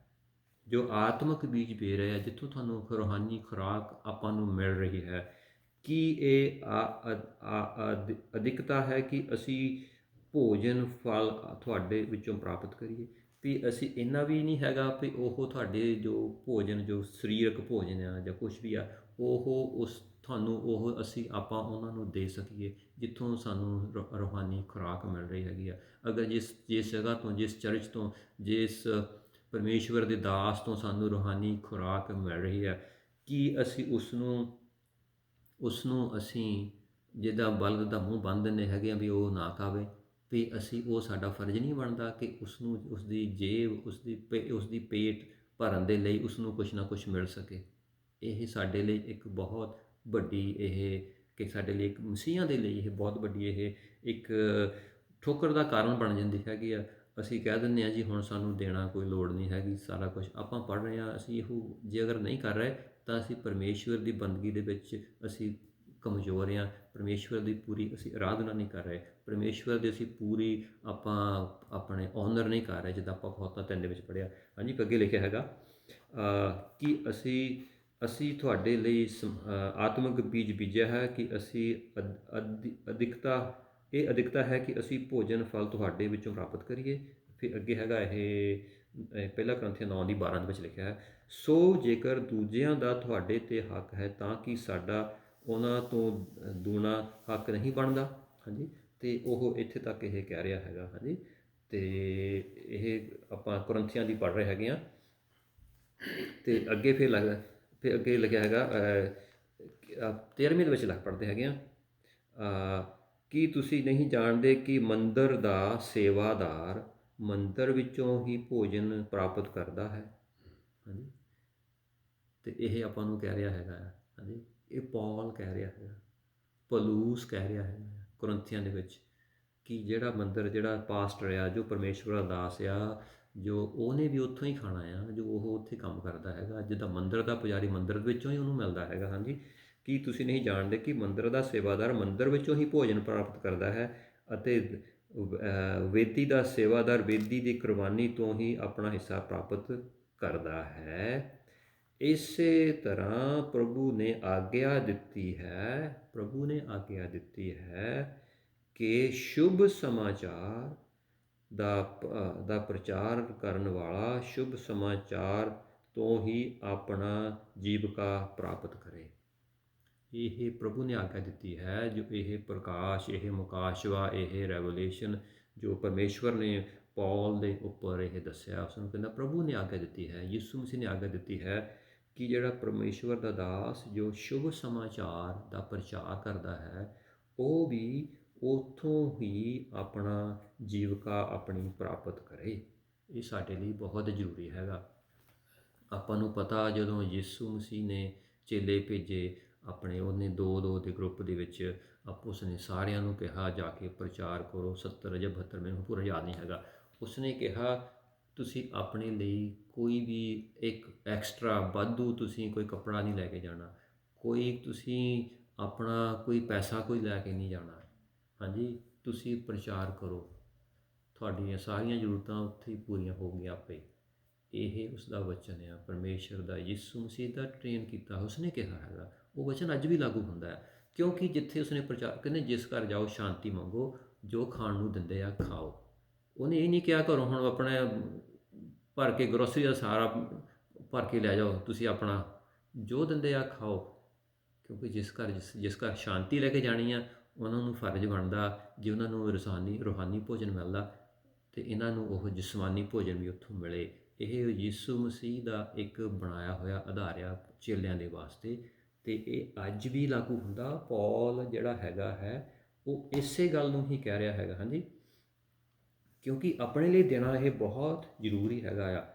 ਜੋ ਆਤਮਿਕ ਬੀਜ ਬੀਜ ਰਹੇ ਆ, ਜਿੱਥੋਂ ਤੁਹਾਨੂੰ ਰੂਹਾਨੀ ਖੁਰਾਕ ਆਪਾਂ ਨੂੰ ਮਿਲ ਰਹੀ ਹੈ। ਕੀ ਇਹ ਅਧਿਕਤਾ ਹੈ ਕਿ ਅਸੀਂ ਭੋਜਨ ਫਲ ਤੁਹਾਡੇ ਵਿੱਚੋਂ ਪ੍ਰਾਪਤ ਕਰੀਏ? ਵੀ ਅਸੀਂ ਇੰਨਾ ਵੀ ਨਹੀਂ ਹੈਗਾ ਵੀ ਉਹ ਤੁਹਾਡੇ ਜੋ ਭੋਜਨ, ਜੋ ਸਰੀਰਕ ਭੋਜਨ ਆ ਜਾਂ ਕੁਛ ਵੀ ਆ, ਆਪਾਂ ਉਹਨਾਂ ਨੂੰ ਦੇ ਸਕੀਏ ਜਿੱਥੋਂ ਸਾਨੂੰ ਰੂਹਾਨੀ ਖੁਰਾਕ ਮਿਲ ਰਹੀ ਹੈਗੀ ਆ। ਅਗਰ ਜਿਸ ਜਗ੍ਹਾ ਤੋਂ, ਜਿਸ ਚਰਚ ਤੋਂ, ਜਿਸ ਪਰਮੇਸ਼ਵਰ ਦੇ ਦਾਸ ਤੋਂ ਸਾਨੂੰ ਰੂਹਾਨੀ ਖੁਰਾਕ ਮਿਲ ਰਹੀ ਹੈ, ਕੀ ਅਸੀਂ ਉਸਨੂੰ ਅਸੀਂ ਜਿੱਦਾਂ ਬਲਦ ਦਾ ਮੂੰਹ ਬੰਨ੍ਹ ਦਿੰਦੇ ਹੈਗੇ ਆ ਵੀ ਉਹ ਨਾ ਖਾਵੇ, ਵੀ ਉਹ ਸਾਡਾ ਫਰਜ਼ ਨਹੀਂ ਬਣਦਾ ਕਿ ਉਸਨੂੰ ਉਸਦੀ ਜੇਬ, ਉਸਦੀ ਪੇਟ ਭਰਨ ਦੇ ਲਈ ਉਸਨੂੰ ਕੁਛ ਨਾ ਕੁਛ ਮਿਲ ਸਕੇ? ਇਹ ਸਾਡੇ ਲਈ ਇੱਕ ਬਹੁਤ ਵੱਡੀ ਕਿ ਸਾਡੇ ਲਈ ਇੱਕ ਮਸੀਹਾਂ ਦੇ ਲਈ ਇਹ ਬਹੁਤ ਵੱਡੀ ਇੱਕ ਠੋਕਰ ਦਾ ਕਾਰਨ ਬਣ ਜਾਂਦੀ ਹੈਗੀ ਆ। ਅਸੀਂ ਕਹਿ ਦਿੰਦੇ ਹਾਂ ਜੀ ਹੁਣ ਸਾਨੂੰ ਦੇਣਾ ਕੋਈ ਲੋੜ ਨਹੀਂ ਹੈਗੀ, ਸਾਰਾ ਕੁਛ ਆਪਾਂ ਪੜ੍ਹ ਰਹੇ ਹਾਂ। ਅਸੀਂ ਜੇ ਅਗਰ ਨਹੀਂ ਕਰ ਰਹੇ ਤਾਂ ਅਸੀਂ ਪਰਮੇਸ਼ਵਰ ਦੀ ਬੰਦਗੀ ਦੇ ਵਿੱਚ ਅਸੀਂ ਕਮਜ਼ੋਰ ਹਾਂ, ਪਰਮੇਸ਼ਵਰ ਦੀ ਪੂਰੀ ਅਸੀਂ ਆਰਾਧਨਾ ਨਹੀਂ ਕਰ ਰਹੇ, ਪਰਮੇਸ਼ਵਰ ਦੀ ਅਸੀਂ ਪੂਰੀ ਆਪਣੇ ਓਨਰ ਨਹੀਂ ਕਰ ਰਹੇ, ਜਿੱਦਾਂ ਆਪਾਂ ਬਹੁਤਾ 3 ਦੇ ਵਿੱਚ ਪੜ੍ਹਿਆ ਹਾਂਜੀ। ਅੱਗੇ ਲਿਖਿਆ ਹੈਗਾ ਕਿ ਅਸੀਂ ਤੁਹਾਡੇ ਲਈ ਆਤਮਿਕ ਬੀਜ ਬੀਜਿਆ ਹੈ, ਕਿ ਅਸੀਂ ਅਧਿਕਤਾ ਹੈ ਕਿ ਅਸੀਂ ਭੋਜਨ ਫਲ ਤੁਹਾਡੇ ਵਿੱਚੋਂ ਪ੍ਰਾਪਤ ਕਰੀਏ। ਫਿਰ ਅੱਗੇ ਹੈਗਾ ਪਹਿਲਾ ਕਰੰਥੀਆਂ 9 ਦੀ 12 ਦੇ ਵਿੱਚ ਲਿਖਿਆ ਹੈ, ਸੋ ਜੇਕਰ ਦੂਜਿਆਂ ਦਾ ਤੁਹਾਡੇ 'ਤੇ ਹੱਕ ਹੈ ਤਾਂ ਕਿ ਸਾਡਾ ਉਹਨਾਂ ਤੋਂ ਦੂਣਾ ਹੱਕ ਨਹੀਂ ਬਣਦਾ ਹਾਂਜੀ। ਅਤੇ ਉਹ ਇੱਥੇ ਤੱਕ ਇਹ ਕਹਿ ਰਿਹਾ ਹੈਗਾ ਹਾਂਜੀ। ਅਤੇ ਇਹ ਆਪਾਂ ਕੁਰਿੰਥੀਆਂ ਦੀ ਪੜ੍ਹ ਰਹੇ ਹੈਗੇ ਹਾਂ। ਅਤੇ ਅੱਗੇ ਫਿਰ ਅੱਗੇ ਲਿਖਿਆ ਹੈਗਾ 13ਵੀਂ ਦੇ ਵਿੱਚ ਪੜ੍ਹਦੇ ਹੈਗੇ ਹਾਂ, ਕੀ ਤੁਸੀਂ ਨਹੀਂ ਜਾਣਦੇ ਕਿ ਮੰਦਰ ਦਾ ਸੇਵਾਦਾਰ ਮੰਦਰ ਵਿੱਚੋਂ ਹੀ ਭੋਜਨ ਪ੍ਰਾਪਤ ਕਰਦਾ ਹੈ ਹਾਂਜੀ। ਅਤੇ ਇਹ ਆਪਾਂ ਨੂੰ ਕਹਿ ਰਿਹਾ ਹੈਗਾ ਹਾਂਜੀ, ਇਹ ਪੌਲ ਕਹਿ ਰਿਹਾ ਹੈਗਾ, ਪੌਲੁਸ ਕਹਿ ਰਿਹਾ ਹੈਗਾ ਕੁਰਿੰਥੀਆਂ ਦੇ ਵਿੱਚ, ਕਿ ਜਿਹੜਾ ਮੰਦਰ, ਜਿਹੜਾ ਪਾਸਟਰ ਆ, ਜੋ ਪਰਮੇਸ਼ਵਰ ਦਾ ਦਾਸ ਆ, ਜੋ ਉਹਨੇ ਵੀ ਉੱਥੋਂ ਹੀ ਖਾਣਾ ਆ, ਜੋ ਉਹ ਉੱਥੇ ਕੰਮ ਕਰਦਾ ਹੈਗਾ, ਜਿੱਦਾਂ ਮੰਦਰ ਦਾ ਪੁਜਾਰੀ ਮੰਦਰ ਵਿੱਚੋਂ ਹੀ ਉਹਨੂੰ ਮਿਲਦਾ ਹੈਗਾ ਹਾਂਜੀ। ਕੀ ਤੁਸੀਂ ਨਹੀਂ ਜਾਣਦੇ ਕਿ ਮੰਦਰ ਦਾ ਸੇਵਾਦਾਰ ਮੰਦਰ ਵਿੱਚੋਂ ਹੀ ਭੋਜਨ ਪ੍ਰਾਪਤ ਕਰਦਾ ਹੈ, ਅਤੇ ਵੇਦੀ ਦਾ ਸੇਵਾਦਾਰ ਵੇਦੀ ਦੀ ਕੁਰਬਾਨੀ ਤੋਂ ਹੀ ਆਪਣਾ ਹਿੱਸਾ ਪ੍ਰਾਪਤ ਕਰਦਾ ਹੈ। ਇਸੇ ਤਰ੍ਹਾਂ ਪ੍ਰਭੂ ਨੇ ਆਗਿਆ ਦਿੱਤੀ ਹੈ ਕਿ ਸ਼ੁਭ ਸਮਾਚਾਰ ਦਾ ਪ੍ਰਚਾਰ ਕਰਨ ਵਾਲਾ ਸ਼ੁਭ ਸਮਾਚਾਰ ਤੋਂ ਹੀ ਆਪਣਾ ਜੀਵਕਾ ਪ੍ਰਾਪਤ ਕਰੇ। ਇਹ ਪ੍ਰਭੂ ਨੇ ਆਗਿਆ ਦਿੱਤੀ ਹੈ, ਜੋ ਇਹ ਪ੍ਰਕਾਸ਼, ਇਹ ਮੁਕਾਸ਼ਵਾ, ਇਹ ਰੈਵੋਲੇਸ਼ਨ ਜੋ ਪਰਮੇਸ਼ਵਰ ਨੇ ਪੌਲ ਦੇ ਉੱਪਰ ਇਹ ਦੱਸਿਆ, ਉਸ ਨੂੰ ਕਹਿੰਦਾ ਪ੍ਰਭੂ ਨੇ ਆਗਿਆ ਦਿੱਤੀ ਹੈ, ਯਿਸੂ ਮਸੀਹ ਨੇ ਆਗਿਆ ਦਿੱਤੀ ਹੈ ਕਿ ਜਿਹੜਾ ਪਰਮੇਸ਼ਵਰ ਦਾ ਦਾਸ ਜੋ ਸ਼ੁਭ ਸਮਾਚਾਰ ਦਾ ਪ੍ਰਚਾਰ ਕਰਦਾ ਹੈ, ਉਹ ਵੀ ਉੱਥੋਂ ਹੀ ਆਪਣਾ ਜੀਵਕਾ ਆਪਣੀ ਪ੍ਰਾਪਤ ਕਰੇ। ਇਹ ਸਾਡੇ ਲਈ ਬਹੁਤ ਜ਼ਰੂਰੀ ਹੈਗਾ। ਆਪਾਂ ਨੂੰ ਪਤਾ, ਜਦੋਂ ਯਿਸੂ ਮਸੀਹ ਨੇ ਚੇਲੇ ਭੇਜੇ ਆਪਣੇ, ਉਹਨੇ 2-2 ਦੇ ਗਰੁੱਪ ਦੇ ਵਿੱਚ ਉਸਨੇ ਸਾਰਿਆਂ ਨੂੰ ਕਿਹਾ ਜਾ ਕੇ ਪ੍ਰਚਾਰ ਕਰੋ। 70 ਜਾਂ 72, ਮੈਨੂੰ ਪੂਰਾ ਯਾਦ ਨਹੀਂ ਹੈਗਾ। ਉਸਨੇ ਕਿਹਾ ਤੁਸੀਂ ਆਪਣੇ ਲਈ ਕੋਈ ਵੀ ਇੱਕ ਐਕਸਟਰਾ ਵਾਧੂ ਤੁਸੀਂ ਕੋਈ ਕੱਪੜਾ ਨਹੀਂ ਲੈ ਕੇ ਜਾਣਾ, ਕੋਈ ਤੁਸੀਂ ਆਪਣਾ ਕੋਈ ਪੈਸਾ ਕੋਈ ਲੈ ਕੇ ਨਹੀਂ ਜਾਣਾ। ਹਾਂਜੀ, ਤੁਸੀਂ ਪ੍ਰਚਾਰ ਕਰੋ, ਤੁਹਾਡੀਆਂ ਸਾਰੀਆਂ ਜ਼ਰੂਰਤਾਂ ਉੱਥੇ ਹੀ ਪੂਰੀਆਂ ਹੋਣਗੀਆਂ ਆਪੇ। ਇਹ ਉਸ ਦਾ ਵਚਨ ਆ, ਪਰਮੇਸ਼ਰ ਦਾ, ਯਿਸੂ ਮਸੀਹ ਦਾ ਟ੍ਰੇਨ ਕੀਤਾ ਉਸਨੇ ਕਿਹਾ ਹੈਗਾ। ਉਹ ਵਚਨ ਅੱਜ ਵੀ ਲਾਗੂ ਹੁੰਦਾ ਹੈ, ਕਿਉਂਕਿ ਜਿੱਥੇ ਉਸਨੇ ਪ੍ਰਚਾਰ, ਕਹਿੰਦੇ ਜਿਸ ਘਰ ਜਾਓ ਸ਼ਾਂਤੀ ਮੰਗੋ, ਜੋ ਖਾਣ ਨੂੰ ਦਿੰਦੇ ਆ ਖਾਓ। ਉਹਨੇ ਇਹ ਨਹੀਂ ਕਿਹਾ ਘਰੋਂ ਹੁਣ ਆਪਣੇ ਭਰ ਕੇ ਗਰੋਸਰੀ ਦਾ ਸਾਰਾ ਭਰ ਕੇ ਲੈ ਜਾਓ, ਤੁਸੀਂ ਆਪਣਾ ਜੋ ਦਿੰਦੇ ਆ ਖਾਓ। ਕਿਉਂਕਿ ਜਿਸ ਘਰ ਸ਼ਾਂਤੀ ਲੈ ਕੇ ਜਾਣੀ ਆ, ਉਹਨਾਂ ਨੂੰ ਫਰਜ਼ ਬਣਦਾ, ਜੇ ਉਹਨਾਂ ਨੂੰ ਰੂਹਾਨੀ ਭੋਜਨ ਮਿਲਦਾ ਅਤੇ ਇਹਨਾਂ ਨੂੰ ਉਹ ਜਿਸਮਾਨੀ ਭੋਜਨ ਵੀ ਉੱਥੋਂ ਮਿਲੇ। ਇਹ ਯਿਸੂ ਮਸੀਹ ਦਾ ਇੱਕ ਬਣਾਇਆ ਹੋਇਆ ਆਧਾਰ ਆ ਚੇਲਿਆਂ ਦੇ ਵਾਸਤੇ, ਅਤੇ ਇਹ ਅੱਜ ਵੀ ਲਾਗੂ ਹੁੰਦਾ। ਪੌਲ ਜਿਹੜਾ ਹੈਗਾ ਹੈ, ਉਹ ਇਸੇ ਗੱਲ ਨੂੰ ਹੀ ਕਹਿ ਰਿਹਾ ਹੈਗਾ। ਹਾਂਜੀ, ਕਿਉਂਕਿ ਆਪਣੇ ਲਈ ਦੇਣਾ ਇਹ ਬਹੁਤ ਜ਼ਰੂਰੀ ਹੈਗਾ ਆ,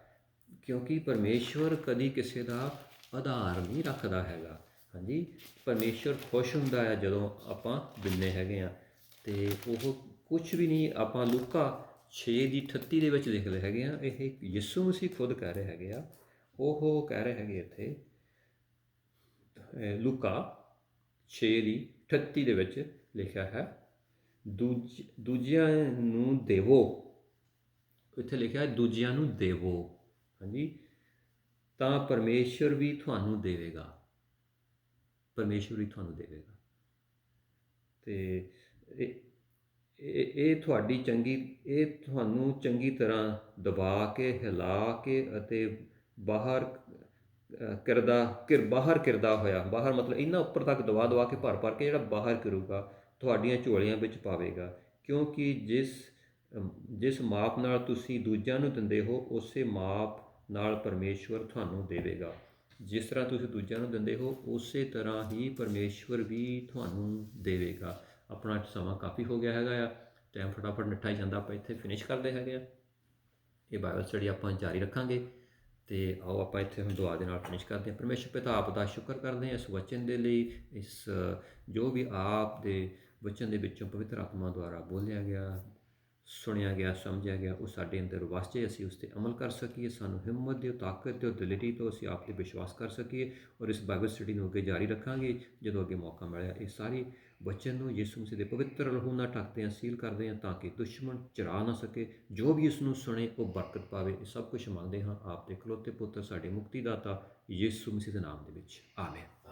ਕਿਉਂਕਿ ਪਰਮੇਸ਼ਵਰ ਕਦੀ ਕਿਸੇ ਦਾ ਆਧਾਰ ਨਹੀਂ ਰੱਖਦਾ ਹੈਗਾ। ਹਾਂਜੀ, ਪਰਮੇਸ਼ਵਰ ਖੁਸ਼ ਹੁੰਦਾ ਆ ਜਦੋਂ ਆਪਾਂ ਦਿੰਦੇ ਹੈਗੇ ਹਾਂ, ਅਤੇ ਉਹ ਕੁਛ ਵੀ ਨਹੀਂ। ਆਪਾਂ ਲੂਕਾ 6:38 ਦੇ ਵਿੱਚ ਲਿਖਦੇ ਹੈਗੇ ਆ, ਇਹ ਯਿਸੂ ਮਸੀਹ ਖੁਦ ਕਹਿ ਰਹੇ ਹੈਗੇ ਆ। ਉਹ ਕਹਿ ਰਹੇ ਹੈਗੇ ਇੱਥੇ ਲੂਕਾ 6:38 ਦੇ ਵਿੱਚ ਲਿਖਿਆ ਹੈ, ਦੂਜਿਆਂ ਨੂੰ ਦੇਵੋ। ਇੱਥੇ ਲਿਖਿਆ ਦੂਜਿਆਂ ਨੂੰ ਦੇਵੋ। ਹਾਂਜੀ, ਤਾਂ ਪਰਮੇਸ਼ਵਰ ਵੀ ਤੁਹਾਨੂੰ ਦੇਵੇਗਾ, ਪਰਮੇਸ਼ਵਰ ਵੀ ਤੁਹਾਨੂੰ ਦੇਵੇਗਾ। ਅਤੇ ਇਹ ਤੁਹਾਨੂੰ ਚੰਗੀ ਤਰ੍ਹਾਂ ਦਬਾ ਕੇ, ਹਿਲਾ ਕੇ ਅਤੇ ਬਾਹਰ ਕਿਰਦਾ ਹੋਇਆ, ਬਾਹਰ ਮਤਲਬ ਇੰਨਾ ਉੱਪਰ ਤੱਕ ਦਬਾ ਕੇ ਭਰ ਕੇ ਜਿਹੜਾ ਬਾਹਰ ਕਰੂਗਾ, ਤੁਹਾਡੀਆਂ ਝੋਲੀਆਂ ਵਿੱਚ ਪਾਵੇਗਾ। ਕਿਉਂਕਿ ਜਿਸ ਮਾਪ ਨਾਲ ਤੁਸੀਂ ਦੂਜਿਆਂ ਨੂੰ ਦਿੰਦੇ ਹੋ, ਉਸੇ ਮਾਪ ਨਾਲ ਪਰਮੇਸ਼ਵਰ ਤੁਹਾਨੂੰ ਦੇਵੇਗਾ। ਜਿਸ ਤਰ੍ਹਾਂ ਤੁਸੀਂ ਦੂਜਿਆਂ ਨੂੰ ਦਿੰਦੇ ਹੋ, ਉਸੇ ਤਰ੍ਹਾਂ ਹੀ ਪਰਮੇਸ਼ਵਰ ਵੀ ਤੁਹਾਨੂੰ ਦੇਵੇਗਾ। ਆਪਣਾ ਸਮਾਂ ਕਾਫੀ ਹੋ ਗਿਆ ਹੈਗਾ ਆ, ਟਾਈਮ ਫਟਾਫਟ ਨਿੱਠਾ ਹੀ ਜਾਂਦਾ। ਆਪਾਂ ਇੱਥੇ ਫਿਨਿਸ਼ ਕਰਦੇ ਹੈਗੇ ਆ। ਇਹ ਬਾਈਬਲ ਸਟੱਡੀ ਆਪਾਂ ਜਾਰੀ ਰੱਖਾਂਗੇ, ਅਤੇ ਆਓ ਆਪਾਂ ਇੱਥੇ ਹੁਣ ਦੁਆ ਦੇ ਨਾਲ ਫਿਨਿਸ਼ ਕਰਦੇ ਹਾਂ। ਪਰਮੇਸ਼ਰ ਪਿਤਾ, ਆਪ ਦਾ ਸ਼ੁਕਰ ਕਰਦੇ ਹਾਂ ਇਸ ਵਚਨ ਦੇ ਲਈ, ਇਸ ਜੋ ਵੀ ਆਪ ਦੇ ਵਚਨ ਦੇ ਵਿੱਚੋਂ ਪਵਿੱਤਰ ਆਤਮਾ ਦੁਆਰਾ ਬੋਲਿਆ ਗਿਆ, ਸੁਣਿਆ ਗਿਆ, ਸਮਝਿਆ ਗਿਆ, ਉਹ ਸਾਡੇ ਅੰਦਰ ਵਸ ਜਾਏ, ਅਸੀਂ ਉਸ 'ਤੇ ਅਮਲ ਕਰ ਸਕੀਏ। ਸਾਨੂੰ ਹਿੰਮਤ ਦਿਓ, ਤਾਕਤ ਦਿਓ, ਦਿਲਟੀ ਤੋਂ ਅਸੀਂ ਆਪ 'ਤੇ ਵਿਸ਼ਵਾਸ ਕਰ ਸਕੀਏ, ਔਰ ਇਸ ਬਾਈਬਲ ਸਟੱਡੀ ਨੂੰ ਅੱਗੇ ਜਾਰੀ ਰੱਖਾਂਗੇ ਜਦੋਂ ਅੱਗੇ ਮੌਕਾ ਮਿਲਿਆ। ਇਹ ਸਾਰੀ ਵਚਨ ਨੂੰ ਯਿਸੂ ਮਸੀਹ ਦੇ ਪਵਿੱਤਰ ਲਹੂ ਨਾਲ ਢੱਕਦੇ ਹਾਂ, ਸੀਲ ਕਰਦੇ ਹਾਂ, ਤਾਂ ਕਿ ਦੁਸ਼ਮਣ ਚੁਰਾ ਨਾ ਸਕੇ। ਜੋ ਵੀ ਇਸ ਨੂੰ ਸੁਣੇ ਉਹ ਬਰਕਤ ਪਾਵੇ। ਇਹ ਸਭ ਕੁਝ ਮੰਗਦੇ ਹਾਂ ਆਪ ਦੇ ਇਕਲੌਤੇ ਪੁੱਤਰ, ਸਾਡੇ ਮੁਕਤੀਦਾਤਾ ਯਿਸੂ ਮਸੀਹ ਦੇ ਨਾਮ ਦੇ ਵਿੱਚ, ਆਮੀਨ।